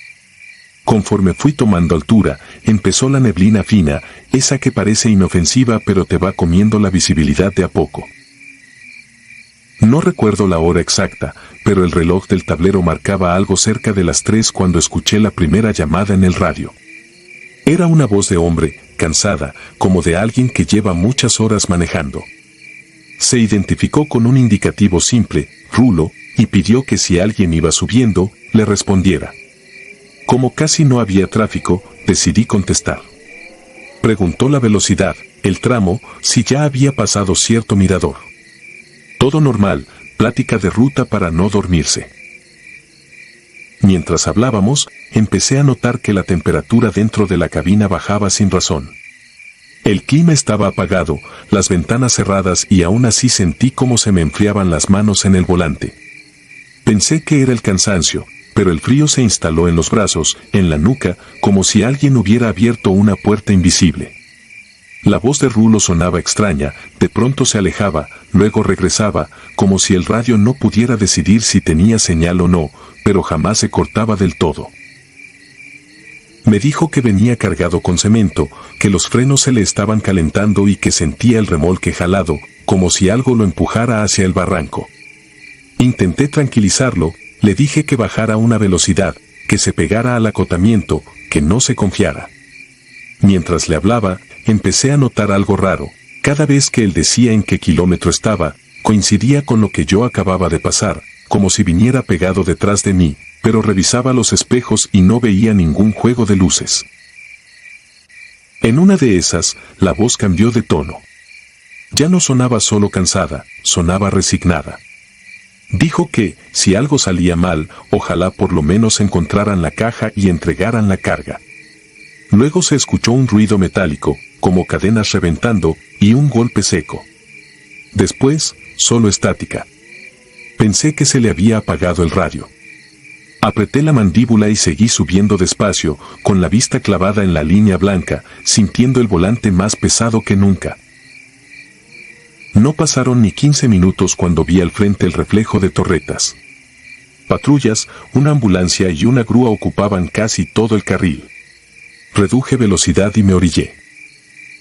[SPEAKER 1] Conforme fui tomando altura, empezó la neblina fina, esa que parece inofensiva pero te va comiendo la visibilidad de a poco. No recuerdo la hora exacta, pero el reloj del tablero marcaba algo cerca de las 3 cuando escuché la primera llamada en el radio. Era una voz de hombre, cansada, como de alguien que lleva muchas horas manejando. Se identificó con un indicativo simple, Rulo, y pidió que si alguien iba subiendo, le respondiera. Como casi no había tráfico, decidí contestar. Preguntó la velocidad, el tramo, si ya había pasado cierto mirador. Todo normal, plática de ruta para no dormirse. Mientras hablábamos, empecé a notar que la temperatura dentro de la cabina bajaba sin razón. El clima estaba apagado, las ventanas cerradas y aún así sentí como se me enfriaban las manos en el volante. Pensé que era el cansancio, pero el frío se instaló en los brazos, en la nuca, como si alguien hubiera abierto una puerta invisible. La voz de Rulo sonaba extraña, de pronto se alejaba, luego regresaba, como si el radio no pudiera decidir si tenía señal o no, pero jamás se cortaba del todo. Me dijo que venía cargado con cemento, que los frenos se le estaban calentando y que sentía el remolque jalado, como si algo lo empujara hacia el barranco. Intenté tranquilizarlo, le dije que bajara una velocidad, que se pegara al acotamiento, que no se confiara. Mientras le hablaba, empecé a notar algo raro. Cada vez que él decía en qué kilómetro estaba, coincidía con lo que yo acababa de pasar, como si viniera pegado detrás de mí, pero revisaba los espejos y no veía ningún juego de luces. En una de esas, la voz cambió de tono. Ya no sonaba solo cansada, sonaba resignada. Dijo que, si algo salía mal, ojalá por lo menos encontraran la caja y entregaran la carga. Luego se escuchó un ruido metálico, como cadenas reventando, y un golpe seco. Después, solo estática. Pensé que se le había apagado el radio. Apreté la mandíbula y seguí subiendo despacio, con la vista clavada en la línea blanca, sintiendo el volante más pesado que nunca. No pasaron ni 15 minutos cuando vi al frente el reflejo de torretas. Patrullas, una ambulancia y una grúa ocupaban casi todo el carril. Reduje velocidad y me orillé.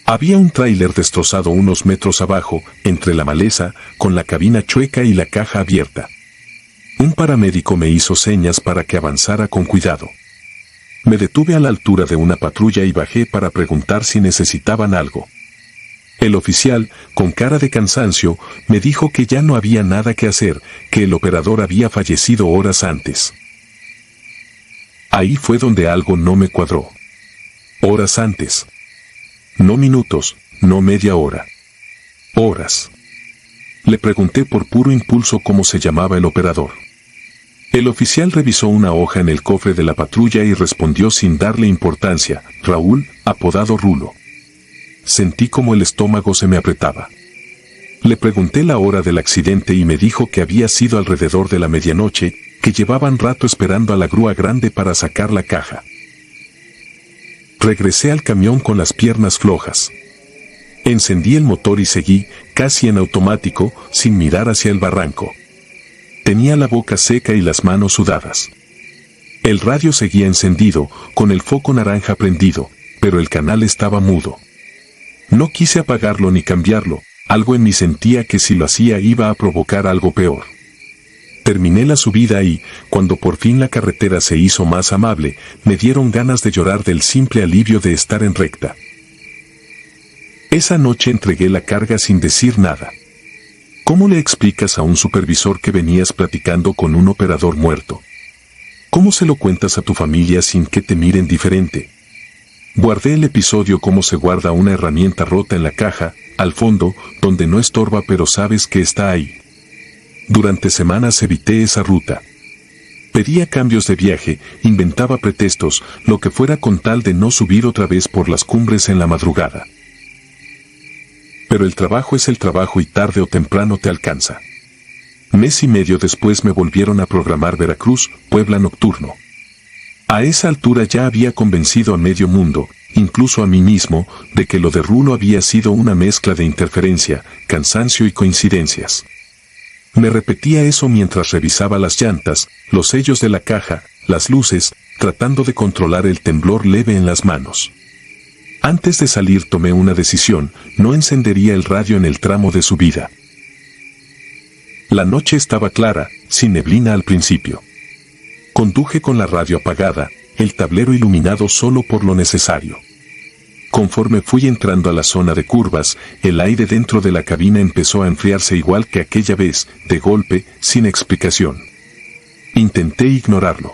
[SPEAKER 1] Había un tráiler destrozado unos metros abajo, entre la maleza, con la cabina chueca y la caja abierta. Un paramédico me hizo señas para que avanzara con cuidado. Me detuve a la altura de una patrulla y bajé para preguntar si necesitaban algo. El oficial, con cara de cansancio, me dijo que ya no había nada que hacer, que el operador había fallecido horas antes. Ahí fue donde algo no me cuadró. Horas antes. No minutos, no media hora. Horas. Le pregunté por puro impulso cómo se llamaba el operador. El oficial revisó una hoja en el cofre de la patrulla y respondió sin darle importancia: Raúl, apodado Rulo. Sentí como el estómago se me apretaba. Le pregunté la hora del accidente y me dijo que había sido alrededor de la medianoche, que llevaban rato esperando a la grúa grande para sacar la caja. Regresé al camión con las piernas flojas. Encendí el motor y seguí, casi en automático, sin mirar hacia el barranco. Tenía la boca seca y las manos sudadas. El radio seguía encendido, con el foco naranja prendido, pero el canal estaba mudo. No quise apagarlo ni cambiarlo, algo en mí sentía que si lo hacía iba a provocar algo peor. Terminé la subida y, cuando por fin la carretera se hizo más amable, me dieron ganas de llorar del simple alivio de estar en recta. Esa noche entregué la carga sin decir nada. ¿Cómo le explicas a un supervisor que venías platicando con un operador muerto? ¿Cómo se lo cuentas a tu familia sin que te miren diferente? Guardé el episodio como se guarda una herramienta rota en la caja, al fondo, donde no estorba pero sabes que está ahí. Durante semanas evité esa ruta. Pedía cambios de viaje, inventaba pretextos, lo que fuera con tal de no subir otra vez por las cumbres en la madrugada. Pero el trabajo es el trabajo y tarde o temprano te alcanza. Mes y medio después me volvieron a programar Veracruz, Puebla nocturno. A esa altura ya había convencido a medio mundo, incluso a mí mismo, de que lo de Rulo había sido una mezcla de interferencia, cansancio y coincidencias. Me repetía eso mientras revisaba las llantas, los sellos de la caja, las luces, tratando de controlar el temblor leve en las manos. Antes de salir tomé una decisión: no encendería el radio en el tramo de subida. La noche estaba clara, sin neblina al principio. Conduje con la radio apagada, el tablero iluminado solo por lo necesario. Conforme fui entrando a la zona de curvas, el aire dentro de la cabina empezó a enfriarse igual que aquella vez, de golpe, sin explicación. Intenté ignorarlo.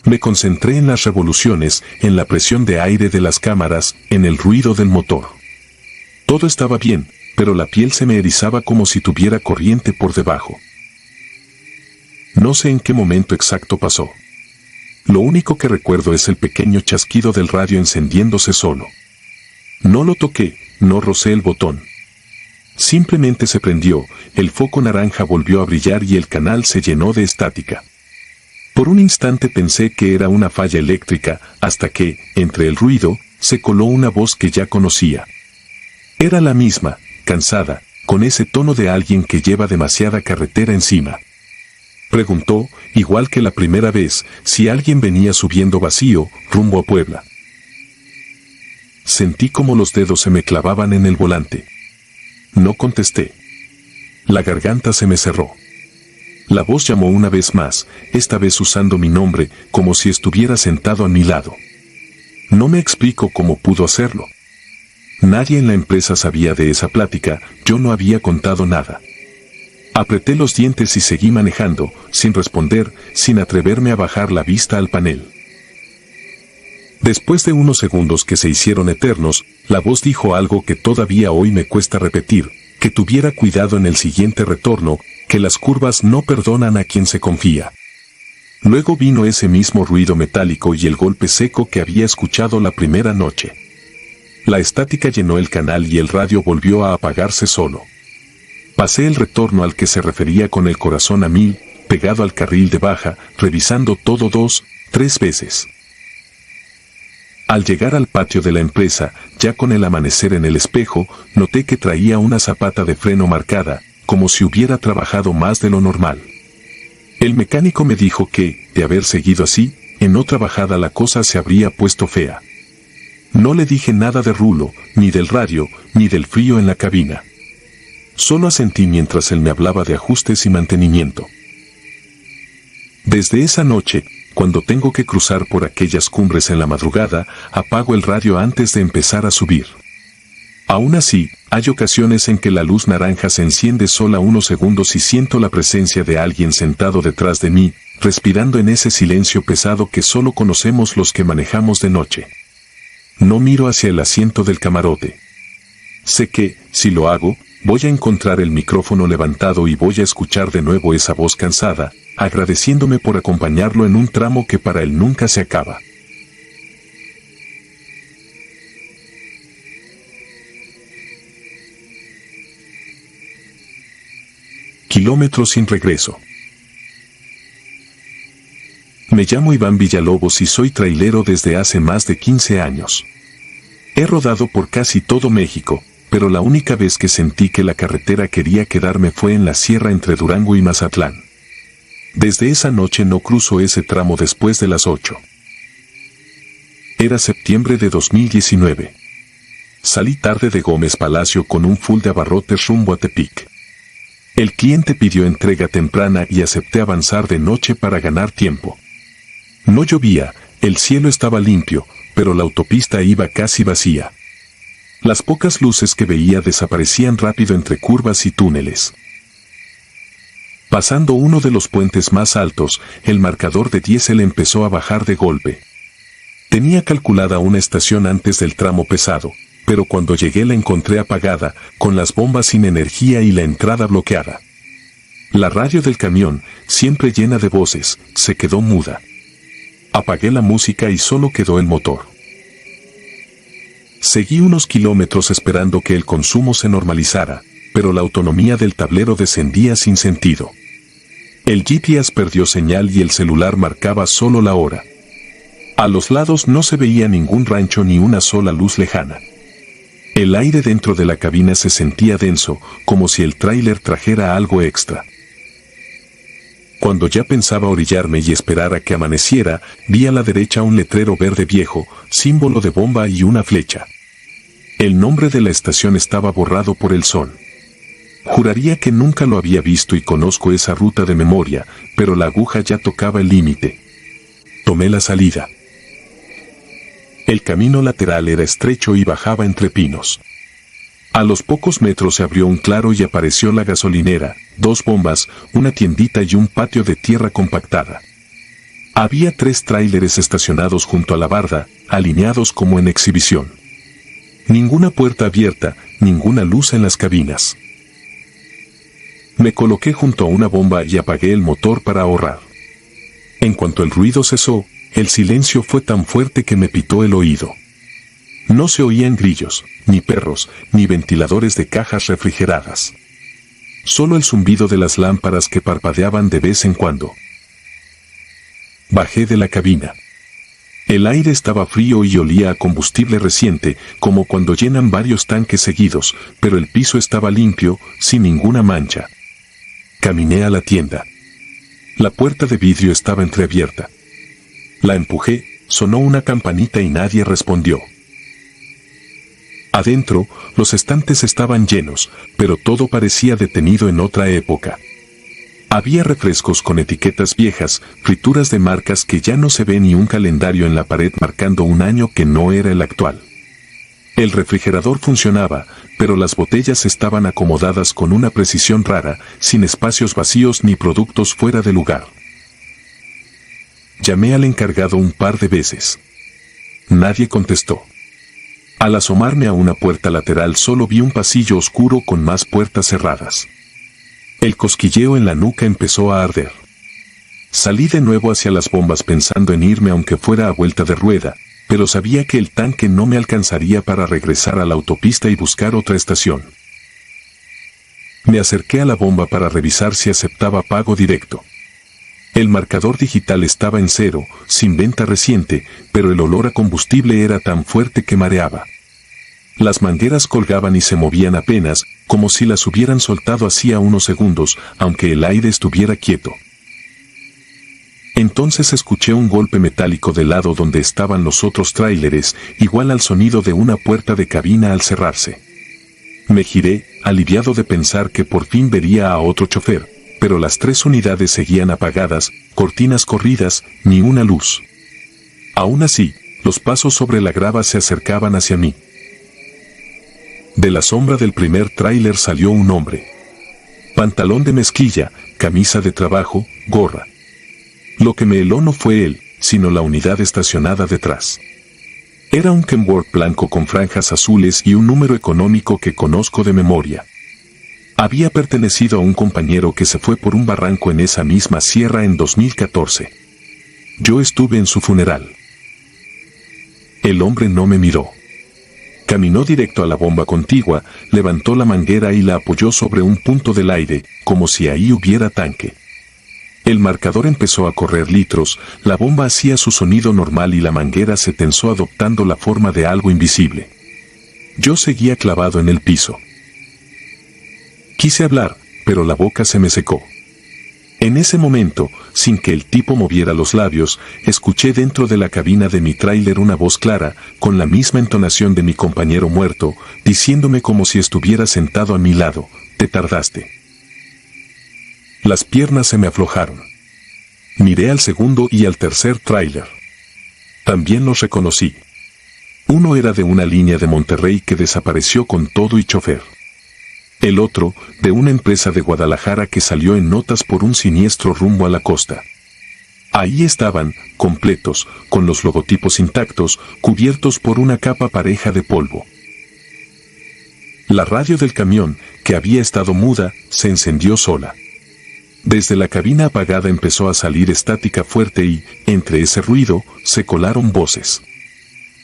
[SPEAKER 1] Me concentré en las revoluciones, en la presión de aire de las cámaras, en el ruido del motor. Todo estaba bien, pero la piel se me erizaba como si tuviera corriente por debajo. No sé en qué momento exacto pasó. Lo único que recuerdo es el pequeño chasquido del radio encendiéndose solo. No lo toqué, no rocé el botón. Simplemente se prendió, el foco naranja volvió a brillar y el canal se llenó de estática. Por un instante pensé que era una falla eléctrica, hasta que, entre el ruido, se coló una voz que ya conocía. Era la misma, cansada, con ese tono de alguien que lleva demasiada carretera encima. Preguntó, igual que la primera vez, si alguien venía subiendo vacío, rumbo a Puebla. Sentí como los dedos se me clavaban en el volante. No contesté. La garganta se me cerró. La voz llamó una vez más, esta vez usando mi nombre, como si estuviera sentado a mi lado. No me explico cómo pudo hacerlo. Nadie en la empresa sabía de esa plática, yo no había contado nada. Apreté los dientes y seguí manejando, sin responder, sin atreverme a bajar la vista al panel. Después de unos segundos que se hicieron eternos, la voz dijo algo que todavía hoy me cuesta repetir, que tuviera cuidado en el siguiente retorno, que las curvas no perdonan a quien se confía. Luego vino ese mismo ruido metálico y el golpe seco que había escuchado la primera noche. La estática llenó el canal y el radio volvió a apagarse solo. Pasé el retorno al que se refería con el corazón a 1000, pegado al carril de baja, revisando todo 2, 3 veces. Al llegar al patio de la empresa, ya con el amanecer en el espejo, noté que traía una zapata de freno marcada, como si hubiera trabajado más de lo normal. El mecánico me dijo que, de haber seguido así, en otra bajada la cosa se habría puesto fea. No le dije nada de Rulo, ni del radio, ni del frío en la cabina. Solo asentí mientras él me hablaba de ajustes y mantenimiento. Desde esa noche, cuando tengo que cruzar por aquellas cumbres en la madrugada, apago el radio antes de empezar a subir. Aún así, hay ocasiones en que la luz naranja se enciende sola unos segundos y siento la presencia de alguien sentado detrás de mí, respirando en ese silencio pesado que solo conocemos los que manejamos de noche. No miro hacia el asiento del camarote. Sé que, si lo hago, voy a encontrar el micrófono levantado y voy a escuchar de nuevo esa voz cansada, agradeciéndome por acompañarlo en un tramo que para él nunca se acaba. Kilómetros sin regreso. Me llamo Iván Villalobos y soy trailero desde hace más de 15 años. He rodado por casi todo México, pero la única vez que sentí que la carretera quería quedarme fue en la sierra entre Durango y Mazatlán. Desde esa noche no cruzo ese tramo después de las 8. Era septiembre de 2019. Salí tarde de Gómez Palacio con un full de abarrotes rumbo a Tepic. El cliente pidió entrega temprana y acepté avanzar de noche para ganar tiempo. No llovía, el cielo estaba limpio, pero la autopista iba casi vacía. Las pocas luces que veía desaparecían rápido entre curvas y túneles. Pasando uno de los puentes más altos, el marcador de diésel empezó a bajar de golpe. Tenía calculada una estación antes del tramo pesado, pero cuando llegué la encontré apagada, con las bombas sin energía y la entrada bloqueada. La radio del camión, siempre llena de voces, se quedó muda. Apagué la música y solo quedó el motor. Seguí unos kilómetros esperando que el consumo se normalizara, pero la autonomía del tablero descendía sin sentido. El GPS perdió señal y el celular marcaba solo la hora. A los lados no se veía ningún rancho ni una sola luz lejana. El aire dentro de la cabina se sentía denso, como si el tráiler trajera algo extra. Cuando ya pensaba orillarme y esperar a que amaneciera, vi a la derecha un letrero verde viejo, símbolo de bomba y una flecha. El nombre de la estación estaba borrado por el sol. Juraría que nunca lo había visto y conozco esa ruta de memoria, pero la aguja ya tocaba el límite. Tomé la salida. El camino lateral era estrecho y bajaba entre pinos. A los pocos metros se abrió un claro y apareció la gasolinera, 2 bombas, una tiendita y un patio de tierra compactada. Había 3 tráileres estacionados junto a la barda, alineados como en exhibición. Ninguna puerta abierta, ninguna luz en las cabinas. Me coloqué junto a una bomba y apagué el motor para ahorrar. En cuanto el ruido cesó, el silencio fue tan fuerte que me pitó el oído. No se oían grillos, ni perros, ni ventiladores de cajas refrigeradas. Solo el zumbido de las lámparas que parpadeaban de vez en cuando. Bajé de la cabina. El aire estaba frío y olía a combustible reciente, como cuando llenan varios tanques seguidos, pero el piso estaba limpio, sin ninguna mancha. Caminé a la tienda. La puerta de vidrio estaba entreabierta. La empujé, sonó una campanita y nadie respondió. Adentro, los estantes estaban llenos, pero todo parecía detenido en otra época. Había refrescos con etiquetas viejas, frituras de marcas que ya no se ve ni un calendario en la pared marcando un año que no era el actual. El refrigerador funcionaba, pero las botellas estaban acomodadas con una precisión rara, sin espacios vacíos ni productos fuera de lugar. Llamé al encargado un par de veces. Nadie contestó. Al asomarme a una puerta lateral solo vi un pasillo oscuro con más puertas cerradas. El cosquilleo en la nuca empezó a arder. Salí de nuevo hacia las bombas pensando en irme aunque fuera a vuelta de rueda, pero sabía que el tanque no me alcanzaría para regresar a la autopista y buscar otra estación. Me acerqué a la bomba para revisar si aceptaba pago directo. El marcador digital estaba en 0, sin venta reciente, pero el olor a combustible era tan fuerte que mareaba. Las mangueras colgaban y se movían apenas, como si las hubieran soltado hacía unos segundos, aunque el aire estuviera quieto. Entonces escuché un golpe metálico del lado donde estaban los otros tráileres, igual al sonido de una puerta de cabina al cerrarse. Me giré, aliviado de pensar que por fin vería a otro chofer, pero las 3 unidades seguían apagadas, cortinas corridas, ni una luz. Aún así, los pasos sobre la grava se acercaban hacia mí. De la sombra del primer tráiler salió un hombre. Pantalón de mezclilla, camisa de trabajo, gorra. Lo que me heló no fue él, sino la unidad estacionada detrás. Era un Kenworth blanco con franjas azules y un número económico que conozco de memoria. Había pertenecido a un compañero que se fue por un barranco en esa misma sierra en 2014. Yo estuve en su funeral. El hombre no me miró. Caminó directo a la bomba contigua, levantó la manguera y la apoyó sobre un punto del aire, como si ahí hubiera tanque. El marcador empezó a correr litros, la bomba hacía su sonido normal y la manguera se tensó adoptando la forma de algo invisible. Yo seguía clavado en el piso. Quise hablar, pero la boca se me secó. En ese momento, sin que el tipo moviera los labios, escuché dentro de la cabina de mi tráiler una voz clara, con la misma entonación de mi compañero muerto, diciéndome como si estuviera sentado a mi lado: «Te tardaste». Las piernas se me aflojaron. Miré al segundo y al tercer tráiler. También los reconocí. Uno era de una línea de Monterrey que desapareció con todo y chofer. El otro, de una empresa de Guadalajara que salió en notas por un siniestro rumbo a la costa. Ahí estaban, completos, con los logotipos intactos, cubiertos por una capa pareja de polvo. La radio del camión, que había estado muda, se encendió sola. Desde la cabina apagada empezó a salir estática fuerte y, entre ese ruido, se colaron voces.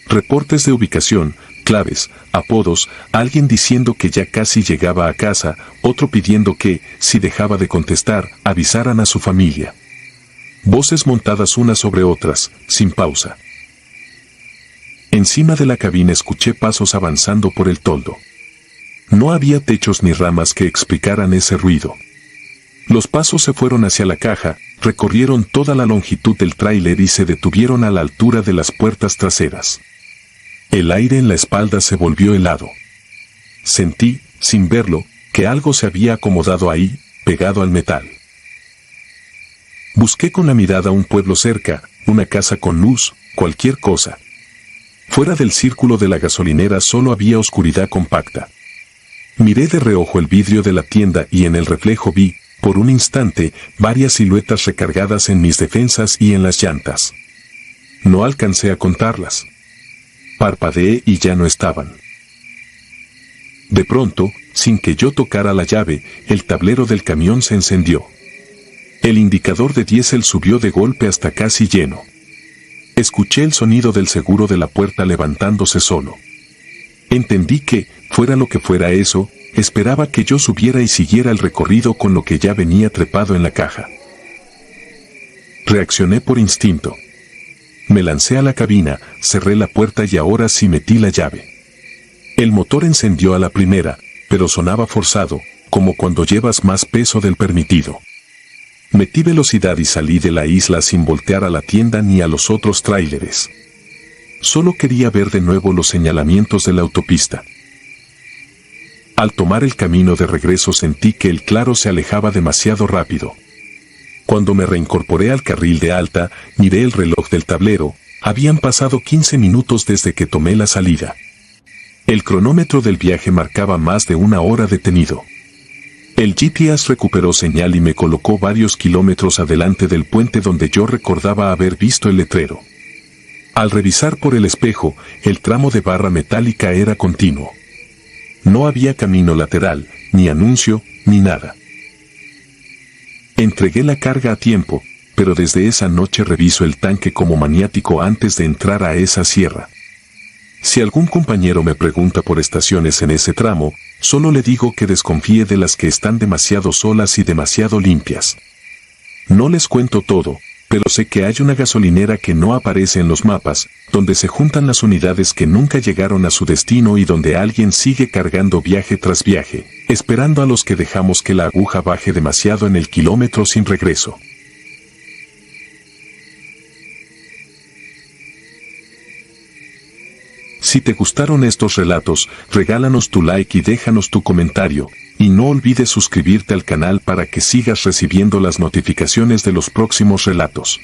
[SPEAKER 1] Reportes de ubicación, claves, apodos, alguien diciendo que ya casi llegaba a casa, otro pidiendo que, si dejaba de contestar, avisaran a su familia. Voces montadas unas sobre otras, sin pausa. Encima de la cabina escuché pasos avanzando por el toldo. No había techos ni ramas que explicaran ese ruido. Los pasos se fueron hacia la caja, recorrieron toda la longitud del tráiler y se detuvieron a la altura de las puertas traseras. El aire en la espalda se volvió helado. Sentí, sin verlo, que algo se había acomodado ahí, pegado al metal. Busqué con la mirada un pueblo cerca, una casa con luz, cualquier cosa. Fuera del círculo de la gasolinera solo había oscuridad compacta. Miré de reojo el vidrio de la tienda y en el reflejo vi, por un instante, varias siluetas recargadas en mis defensas y en las llantas. No alcancé a contarlas. Parpadeé y ya no estaban. De pronto, sin que yo tocara la llave, el tablero del camión se encendió. El indicador de diésel subió de golpe hasta casi lleno. Escuché el sonido del seguro de la puerta levantándose solo. Entendí que, fuera lo que fuera eso, esperaba que yo subiera y siguiera el recorrido con lo que ya venía trepado en la caja. Reaccioné por instinto. Me lancé a la cabina, cerré la puerta y ahora sí metí la llave. El motor encendió a la primera, pero sonaba forzado, como cuando llevas más peso del permitido. Metí velocidad y salí de la isla sin voltear a la tienda ni a los otros tráileres. Solo quería ver de nuevo los señalamientos de la autopista. Al tomar el camino de regreso sentí que el claro se alejaba demasiado rápido. Cuando me reincorporé al carril de alta, miré el reloj del tablero. Habían pasado 15 minutos desde que tomé la salida. El cronómetro del viaje marcaba más de una hora detenido. El GPS recuperó señal y me colocó varios kilómetros adelante del puente donde yo recordaba haber visto el letrero. Al revisar por el espejo, el tramo de barra metálica era continuo. No había camino lateral, ni anuncio, ni nada. Entregué la carga a tiempo, pero desde esa noche reviso el tanque como maniático antes de entrar a esa sierra. Si algún compañero me pregunta por estaciones en ese tramo, solo le digo que desconfíe de las que están demasiado solas y demasiado limpias. No les cuento todo, pero sé que hay una gasolinera que no aparece en los mapas, donde se juntan las unidades que nunca llegaron a su destino y donde alguien sigue cargando viaje tras viaje, esperando a los que dejamos que la aguja baje demasiado en el kilómetro sin regreso. Si te gustaron estos relatos, regálanos tu like y déjanos tu comentario, y no olvides suscribirte al canal para que sigas recibiendo las notificaciones de los próximos relatos.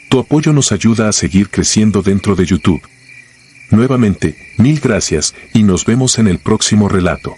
[SPEAKER 1] Tu apoyo nos ayuda a seguir creciendo dentro de YouTube. Nuevamente, mil gracias y nos vemos en el próximo relato.